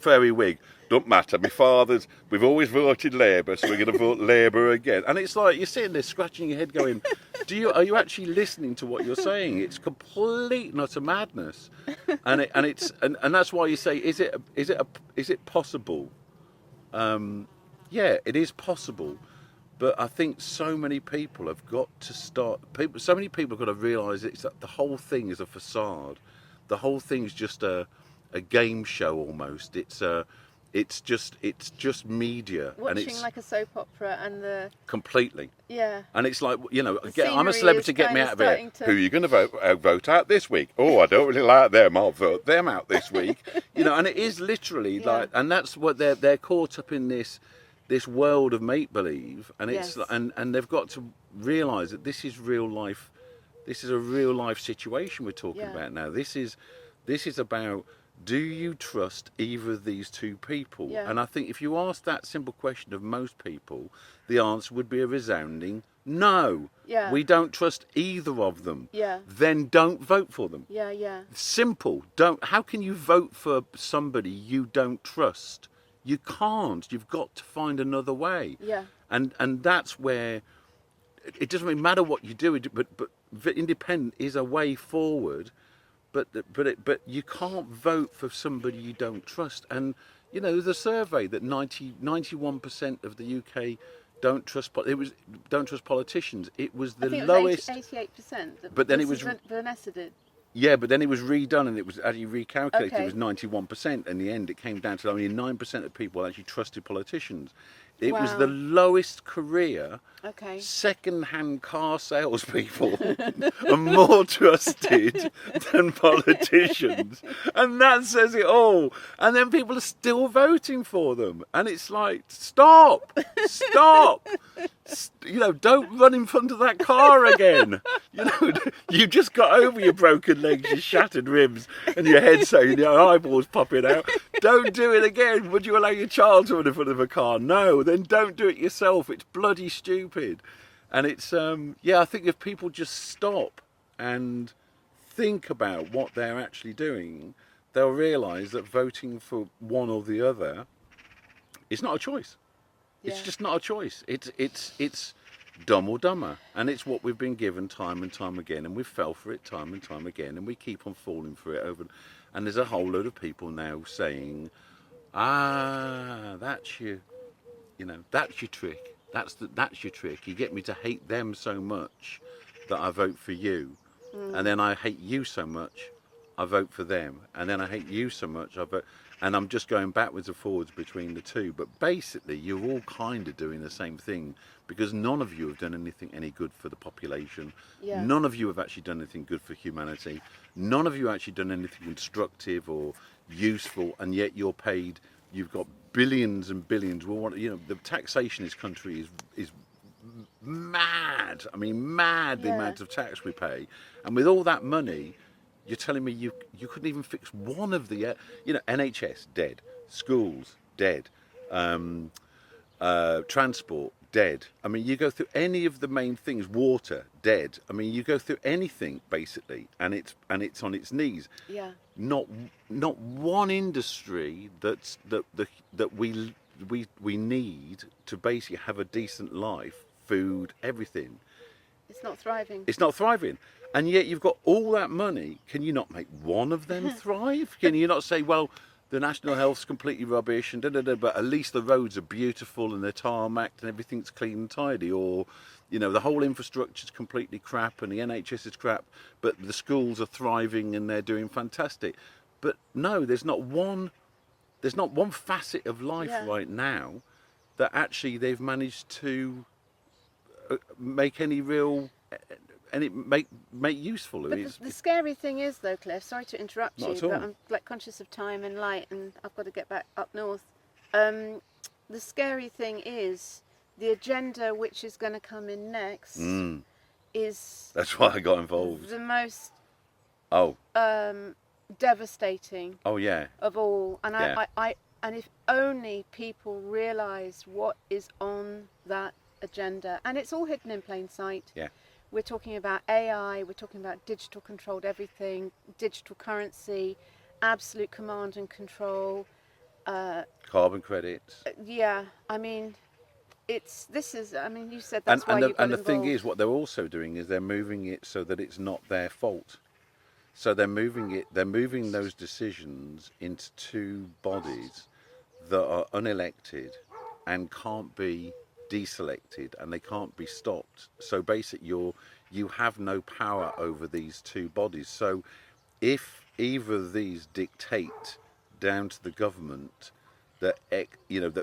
furry wig. Don't matter. We've always voted Labour, so we're going to vote Labour again. And it's like, you're sitting there scratching your head going, are you actually listening to what you're saying? It's complete and utter madness. And that's why you say, is it possible? Yeah, it is possible. But I think so many people have got to so many people have got to realise that the whole thing is a facade. The whole thing's just a game show almost. It's just media. Watching, and it's like a soap opera, and completely. Yeah. And it's like, you know, I'm a celebrity, get me out of here. To... Who are you going to vote out this week? Oh, I don't really like them. I'll vote them out this week. You know, and it is literally like, and that's what they're caught up in this world of make believe, and it's and they've got to realise that this is real life. This is a real life situation we're talking about now. This is about, do you trust either of these two people? Yeah. And I think if you ask that simple question of most people, the answer would be a resounding no. Yeah. We don't trust either of them. Yeah. Then don't vote for them. Yeah, yeah. Simple. How can you vote for somebody you don't trust? You can't. You've got to find another way. Yeah. And that's where it doesn't really matter what you do, but independent is a way forward. But you can't vote for somebody you don't trust. And you know, there's a survey that 91% of the UK don't trust politicians. It was the lowest. 88%. But then it was Vanessa did. Yeah, but then it was redone, and it was actually recalculated. Okay. It was 91%. In the end, it came down to only 9% of people actually trusted politicians. It was the lowest career. Okay. Second-hand car salespeople are more trusted than politicians, and that says it all. And then people are still voting for them, and it's like, stop. You know, don't run in front of that car again. You know, you just got over your broken legs, your shattered ribs, and your head saying your eyeballs popping out. Don't do it again. Would you allow your child to run in front of a car? No. Then don't do it yourself. It's bloody stupid. And it's I think if people just stop and think about what they're actually doing, they'll realise that voting for one or the other is not a choice. Yeah. It's just not a choice. It's dumb or dumber, and it's what we've been given time and time again, and we fell for it time and time again, and we keep on falling for it over. And there's a whole load of people now saying, that's your trick. That's your trick. You get me to hate them so much that I vote for you, and then I hate you so much I vote for them, and then I hate you so much I vote. And I'm just going backwards and forwards between the two. But basically, you're all kind of doing the same thing, because none of you have done anything any good for the population. Yeah. None of you have actually done anything good for humanity. None of you have actually done anything constructive or useful, and yet you're paid. You've got billions and billions. Well, you know, the taxation in this country is mad. I mean, mad, the amount of tax we pay. And with all that money, you're telling me you couldn't even fix one of the, NHS dead, schools dead, transport dead. I mean, you go through any of the main things, water dead. I mean, you go through anything basically, and it's on its knees. Yeah. Not one industry that we need to basically have a decent life, food, everything. It's not thriving. It's not thriving. And yet you've got all that money. Can you not make one of them thrive? Can you not say, well, the national health's completely rubbish and but at least the roads are beautiful and they're tarmacked and everything's clean and tidy, or the whole infrastructure's completely crap and the NHS is crap, but the schools are thriving and they're doing fantastic. But no, there's not one facet of life right now that actually they've managed to make any real make useful. But the scary thing is, though, Cliff, sorry to interrupt you, at all. but I'm like conscious of time and light, and I've got to get back up north. The scary thing is the agenda which is going to come in next is... That's why I got involved. The most devastating of all. And I and if only people realised what is on that agenda, and it's all hidden in plain sight. Yeah. We're talking about AI, we're talking about digital controlled everything, digital currency, absolute command and control. Carbon credits. Yeah, I mean, you said that's why you got involved. And the thing is, what they're also doing is they're moving it so that it's not their fault. So they're moving those decisions into two bodies that are unelected and can't be deselected, and they can't be stopped. So basically you have no power over these two bodies. So if either of these dictate down to the government that that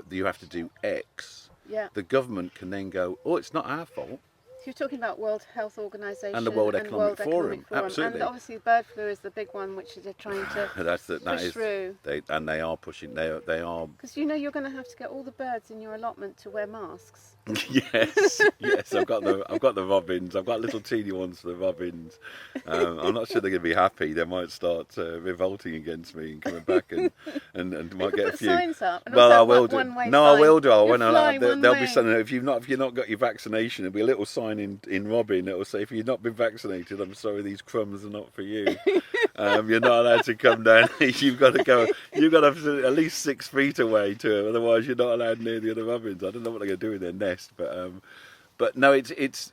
you have to do X, the government can then go, oh, it's not our fault. You're talking about World Health Organization and the World Economic Forum. Absolutely. And obviously bird flu is the big one which they're trying to push through. They are pushing. They are. Because you're going to have to get all the birds in your allotment to wear masks. yes. I've got the robins. I've got little teeny ones for the robins. I'm not sure they're going to be happy. They might start revolting against me and coming back and might get a few. Signs up. And well, I will do. No, I will do. There'll be something. If you've not got your vaccination, there'll be a little sign in Robin that will say, if you've not been vaccinated, I'm sorry, these crumbs are not for you. You're not allowed to come down. You've got to go. You've got to be at least 6 feet away to it. Otherwise, you're not allowed near the other robins. I don't know what they're going to do in their nest, but no, it's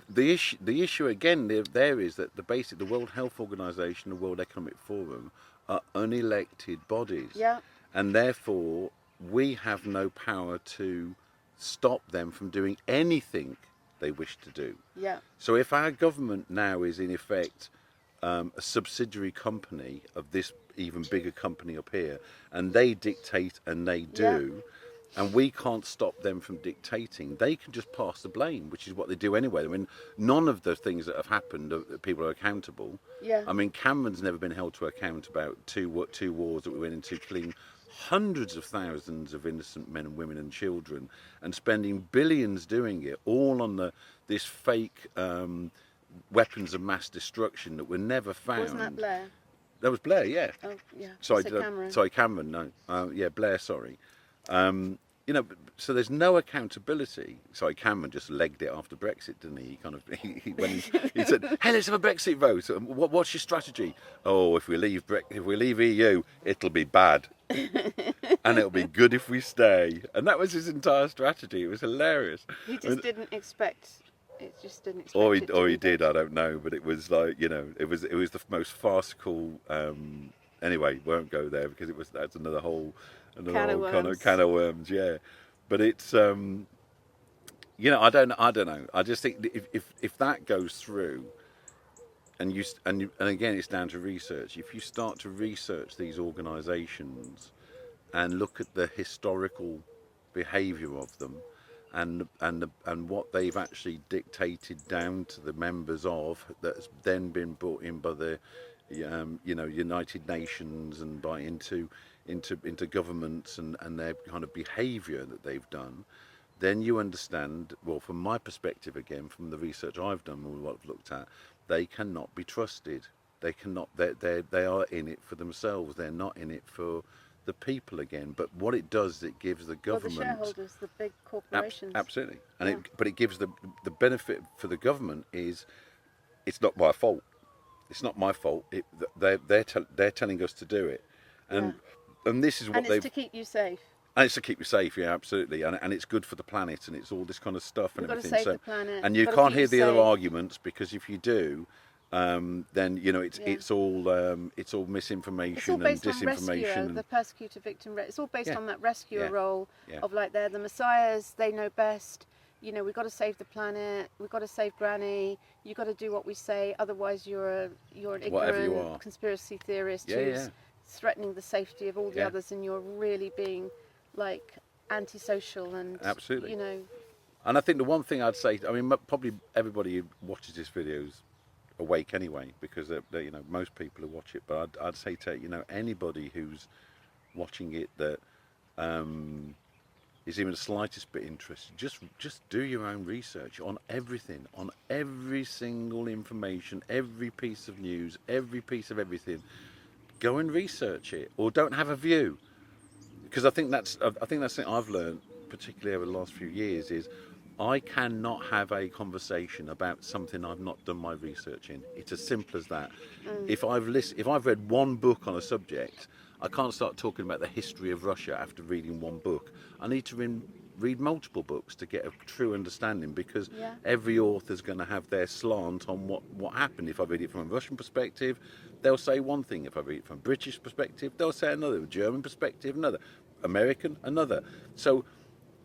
the issue. The issue again there is that the World Health Organization, the World Economic Forum, are unelected bodies. Yeah. And therefore, we have no power to stop them from doing anything they wish to do. Yeah. So if our government now is in effect a subsidiary company of this even bigger company up here, and they dictate and they do, and we can't stop them from dictating, they can just pass the blame, which is what they do anyway. I mean, none of the things that have happened, people are accountable. Yeah. I mean, Cameron's never been held to account about two wars that we went into, killing hundreds of thousands of innocent men and women and children, and spending billions doing it, all on this fake weapons of mass destruction that were never found. Wasn't that Blair? That was Blair, yeah. Oh, yeah. Sorry, Cameron. No, Blair. Sorry. So there's no accountability. Sorry, Cameron just legged it after Brexit, didn't he? He said, "Hey, let's have a Brexit vote. What's your strategy? Oh, if we leave EU, it'll be bad, and it'll be good if we stay." And that was his entire strategy. It was hilarious. He just didn't expect. It just didn't expect. Or he did. I don't know, but it was like it was the most farcical. Anyway, won't go there because that's another whole kind of can of worms. Yeah, but it's I don't know. I just think if that goes through, and again it's down to research. If you start to research these organisations and look at the historical behaviour of them, and what they've actually dictated down to the members of, that's then been brought in by the United Nations and into governments and their kind of behaviour that they've done, then you understand, well, from my perspective again, from the research I've done and what I've looked at, they cannot be trusted. They cannot. They are in it for themselves. They're not in it for the people again. But what it does, it gives the government. Well, the shareholders, the big corporations. Absolutely, and Yeah. but it gives the benefit for the government is it's not my fault. It's not my fault. They're telling us to do it, and this is what And they've. it's to keep you safe. And it's to keep you safe, yeah, absolutely, and it's good for the planet, and it's all this kind of stuff and We've got to everything. save the planet. And you We've got to can't keep hear you the other safe. arguments, because if you do, then you know it's all misinformation It's all and based on disinformation. rescuer, the persecutor victim. It's all based Yeah. on that rescuer Yeah. role Yeah. of like they're the messiahs. They know best. You know, we've got to save the planet. We've got to save Granny. You've got to do what we say. Otherwise, you're an Whatever you ignorant are. conspiracy theorist Yeah, who's yeah. threatening the safety of all the Yeah. others, and you're really being like antisocial and Absolutely. you know. And I think the one thing I'd say, I mean, probably everybody who watches this video is awake anyway, because you know, most people who watch it. But I'd say to, you know, anybody who's watching it that is even the slightest bit interested, just do your own research on everything, on every single information, every piece of news, every piece of everything. Go and research it, or don't have a view, because I think that's something I've learned, particularly over the last few years, is I cannot have a conversation about something I've not done my research in. It's as simple as that. If I've read one book on a subject, I can't start talking about the history of Russia after reading one book. I need to read multiple books to get a true understanding, because Yeah. every author's going to have their slant on what happened. If I read it from a Russian perspective, they'll say one thing. If I read it from a British perspective, they'll say another. A German perspective, another. American, another. So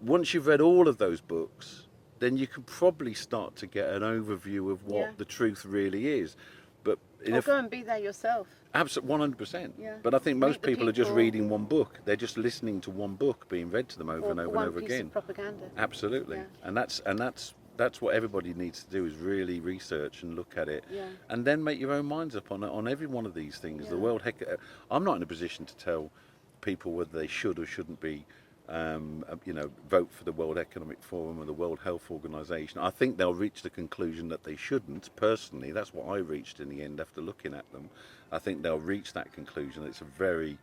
once you've read all of those books, then you can probably start to get an overview of what Yeah. the truth really is. But Or go and be there yourself. absolutely 100%. Yeah. But I think most Meet the people are just people. reading one book. They're just listening to one book being read to them over Or and over one and over piece again. of propaganda. Absolutely. Yeah. And that's what everybody needs to do, is really research and look at it, Yeah. and then make your own minds up on every one of these things. The Yeah. World I'm not in a position to tell people whether they should or shouldn't be you know, vote for the World Economic Forum or the World Health Organization. I think they'll reach the conclusion that they shouldn't. Personally, that's what I reached in the end after looking at them. I think they'll reach that conclusion. It's a very,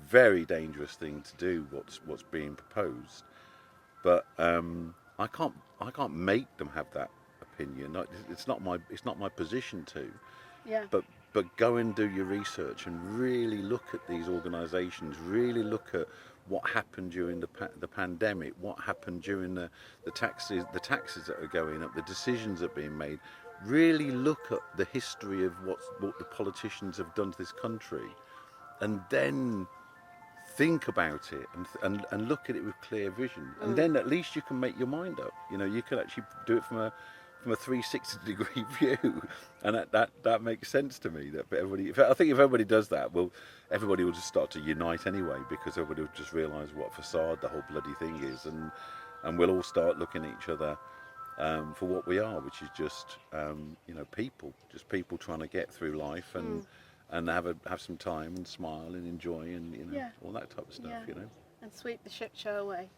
very dangerous thing to do, what's being proposed. But I can't make them have that opinion. It's not my position to. Yeah. But go and do your research and really look at these organisations. Really look at what happened during the pandemic. What happened during the taxes that are going up. The decisions that are being made. Really look at the history of what the politicians have done to this country, and then think about it and look at it with clear vision, and then at least you can make your mind up. You know, you can actually do it from a 360-degree view, and that makes sense to me. That I think if everybody does that, well, everybody will just start to unite anyway, because everybody will just realise what a facade the whole bloody thing is, and we'll all start looking at each other for what we are, which is just you know, people trying to get through life and have some time and smile and enjoy, and you know, Yeah. all that type of stuff. Yeah. You know, And sweep the shit show away.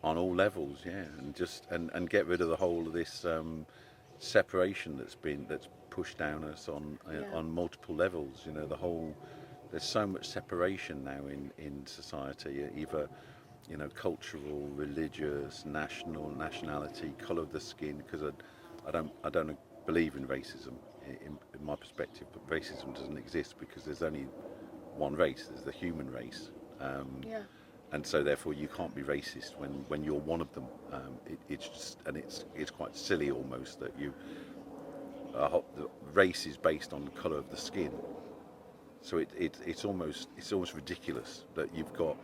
on all levels, yeah, and just and get rid of the whole of this separation that's pushed down us on multiple levels. You know, there's so much separation now in society, either, you know, cultural, religious, nationality, colour of the skin. Because I don't believe in racism in my perspective, but racism doesn't exist because there's only one race. There's the human race. Yeah. And so therefore you can't be racist when you're one of them. It's just, and it's quite silly almost that the race is based on the colour of the skin. So it's almost ridiculous that you've got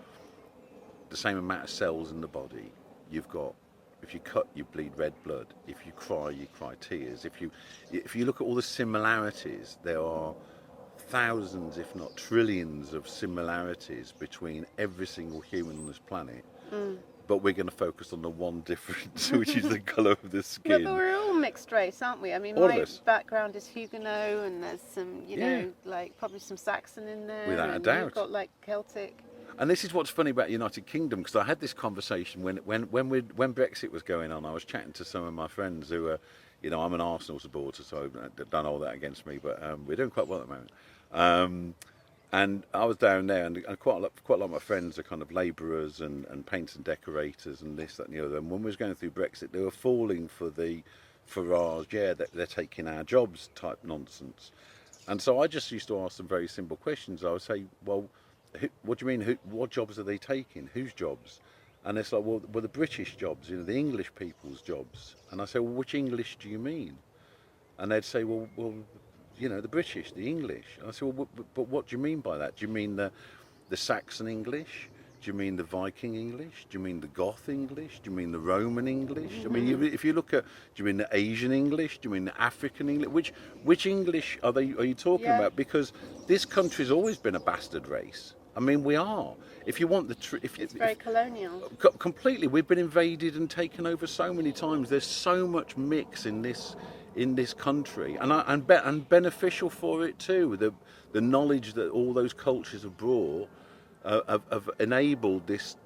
the same amount of cells in the body. You've got, if you cut, you bleed red blood. If you cry, you cry tears. If you look at all the similarities, there are thousands, if not trillions, of similarities between every single human on this planet. But we're going to focus on the one difference, which is the colour of the No, skin. but we're all mixed race, aren't we? I mean, All of my us. background is Huguenot, and there's some, you Yeah. know, like probably some Saxon in there. Without a and doubt. You've got like Celtic. And this is what's funny about the United Kingdom, because I had this conversation when Brexit was going on. I was chatting to some of my friends who were, You know, I'm an Arsenal supporter, so don't hold that against me. But we're doing quite well at the moment. And I was down there, and quite a lot of my friends are kind of labourers and painters and decorators and this, that, and the other. And when we was going through Brexit, they were falling for the ours, yeah, they're taking our jobs type nonsense. And so I just used to ask them very simple questions. I would say, well, what do you mean? What jobs are they taking? Whose jobs? And it's like, well, the British jobs, you know, the English people's jobs. And I say, well, which English do you mean? And they'd say, well, you know, the British, the English. And I said, well, but what do you mean by that? Do you mean the Saxon English? Do you mean the Viking English? Do you mean the Goth English? Do you mean the Roman English? I mean, if you look at, do you mean the Asian English? Do you mean the African English? Which English are you talking about? Because this country's always been a bastard race. I mean, we are. If you want it's very colonial. Completely, we've been invaded and taken over so many times. There's so much mix in this country, and beneficial for it too. The knowledge that all those cultures have brought have enabled this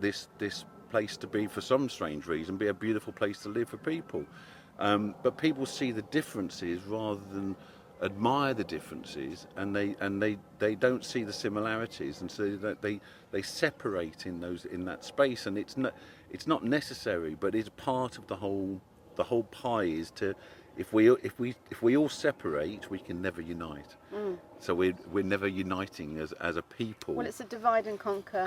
place to be, for some strange reason, be a beautiful place to live for people. But people see the differences rather than admire the differences, and they don't see the similarities, and so they separate in that space, and it's not necessary, but it's part of the whole pie. Is to if we all separate, we can never unite. So we're never uniting as a people. Well, it's a divide and conquer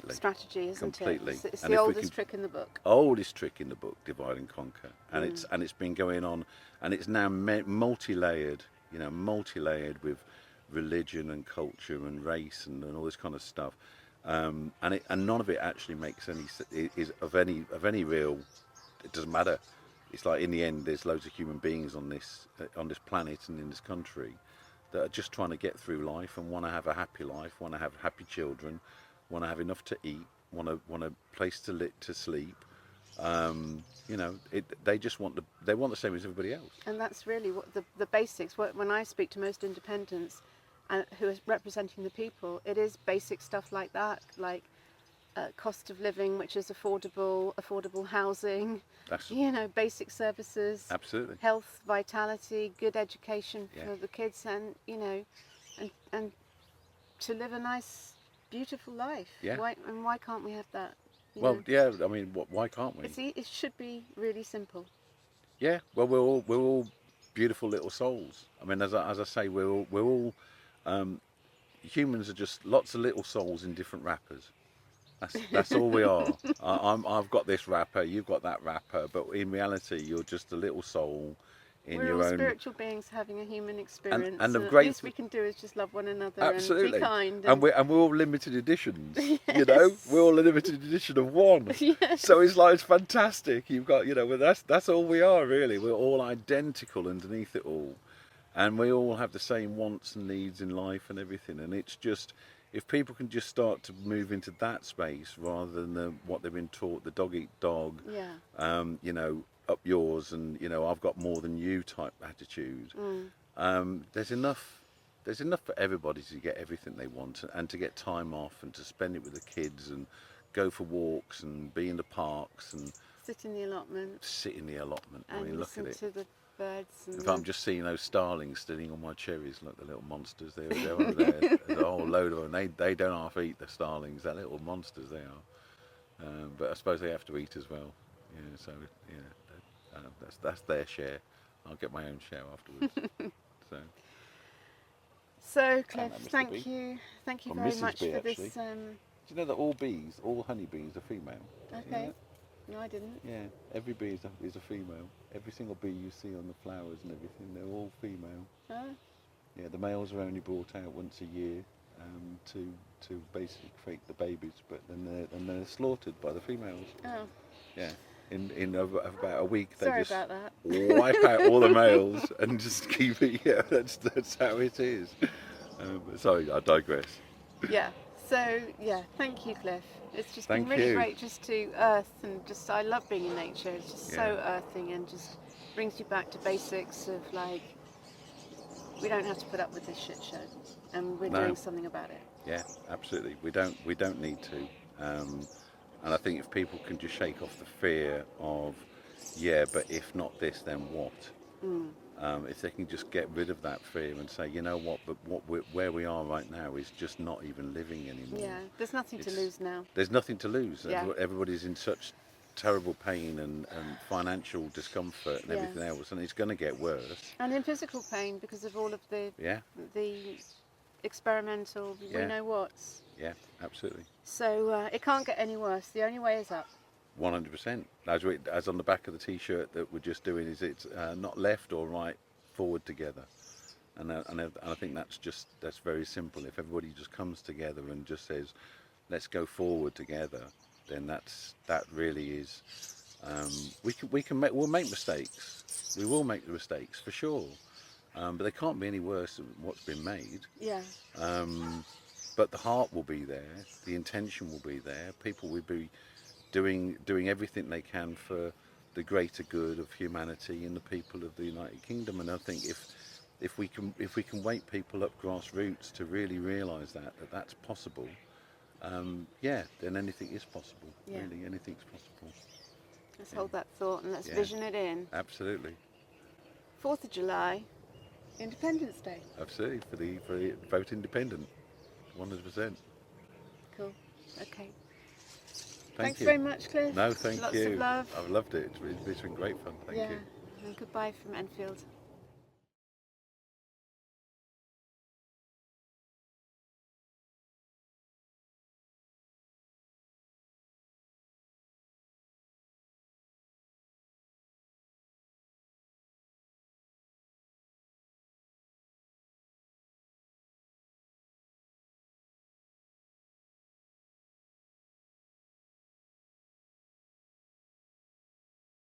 strategy, isn't completely. It? It's the oldest trick in the book. Oldest trick in the book, divide and conquer, and it's been going on, and it's now multi-layered. You know, multi-layered with religion and culture and race and all this kind of stuff, and none of it actually makes is of any real. It doesn't matter. It's like, in the end, there's loads of human beings on this planet and in this country that are just trying to get through life and want to have a happy life, want to have happy children, want to have enough to eat, want a place to sleep. You know, they just want the same as everybody else. And that's really what the basics. When I speak to most independents who are representing the people, it is basic stuff like that, like cost of living, which is affordable housing. You know, basic services. Absolutely. Health, vitality, good education for the kids, and you know, and to live a nice, beautiful life. Yeah. Why can't we have that? Well, yeah. I mean, why can't we? It should be really simple. Yeah. Well, we're all beautiful little souls. I mean, as I say, we're all humans are just lots of little souls in different wrappers. That's all we are. I've got this wrapper, you've got that wrapper, but in reality, you're just a little soul in We're your all own. spiritual beings having a human experience, and the least we can do is just love one another Absolutely. and be kind. And we're all limited editions. Yes. You know, we're all a limited edition of one. Yes. So it's fantastic. You've got, you know, that's all we are really. We're all identical underneath it all, and we all have the same wants and needs in life and everything. And it's just, if people can just start to move into that space rather than what they've been taught, the dog eat dog, you know, up yours, and you know, I've got more than you type attitude. There's enough for everybody to get everything they want, and to get time off, and to spend it with the kids, and go for walks, and be in the parks, and sit in the allotment. I mean, look at it. To the birds. If I'm just seeing those starlings sitting on my cherries, look, the little monsters, they're over there. There's a whole load of them. They don't half eat, the starlings. They're little monsters, they are. But I suppose they have to eat as well. Yeah, so yeah, that's their share. I'll get my own share afterwards. So Cliff, thank you very much for this. Do you know that all honeybees are female? Okay. No, I didn't. Yeah, every bee is a female. Every single bee you see on the flowers and everything, they're all female. Oh. Yeah, the males are only brought out once a year to basically create the babies, but then they're slaughtered by the females. Oh. Yeah, in about a week they Sorry just about that. wipe out all the males and just keep it. Yeah, that's how it is. Sorry, I digress. Yeah. So yeah, thank you, Cliff. It's just been Thank really you. great just to earth, and just I love being in nature. It's just so earthing, and just brings you back to basics of like, we don't have to put up with this shit show, and we're doing something about it. Yeah, absolutely. We don't need to. And I think if people can just shake off the fear of, yeah, but if not this, then what? If they can just get rid of that fear and say, you know what, but where we are right now is just not even living anymore. Yeah, there's nothing to It's- lose now. There's nothing to lose. Yeah. Everybody's in such terrible pain and financial discomfort and Yeah. everything else, and it's going to get worse. And in physical pain because of all of the Yeah, experimental, we Yeah. know what's. yeah, absolutely. So it can't get any worse. The only way is up. 100%. As on the back of the T-shirt that we're just doing, is it's not left or right, forward together. And I think that's very simple. If everybody just comes together and just says, let's go forward together, then that really is. We'll make mistakes. We will make the mistakes for sure, but they can't be any worse than what's been made. Yeah. But the heart will be there, the intention will be there. People will be doing everything they can for the greater good of humanity and the people of the United Kingdom. And I think if we can wake people up grassroots to really realise that that's possible, then anything is possible. Yeah. Really, anything's possible. Let's hold that thought and let's Yeah. vision it in. Absolutely, 4th of July, Independence Day. absolutely. For the vote independent, 100%. Cool. Okay. Thank Thanks you. very much, Cliff. No, thank Lots you. of love. I've loved it. It's been great fun. Thank Yeah. you. And goodbye from Enfield.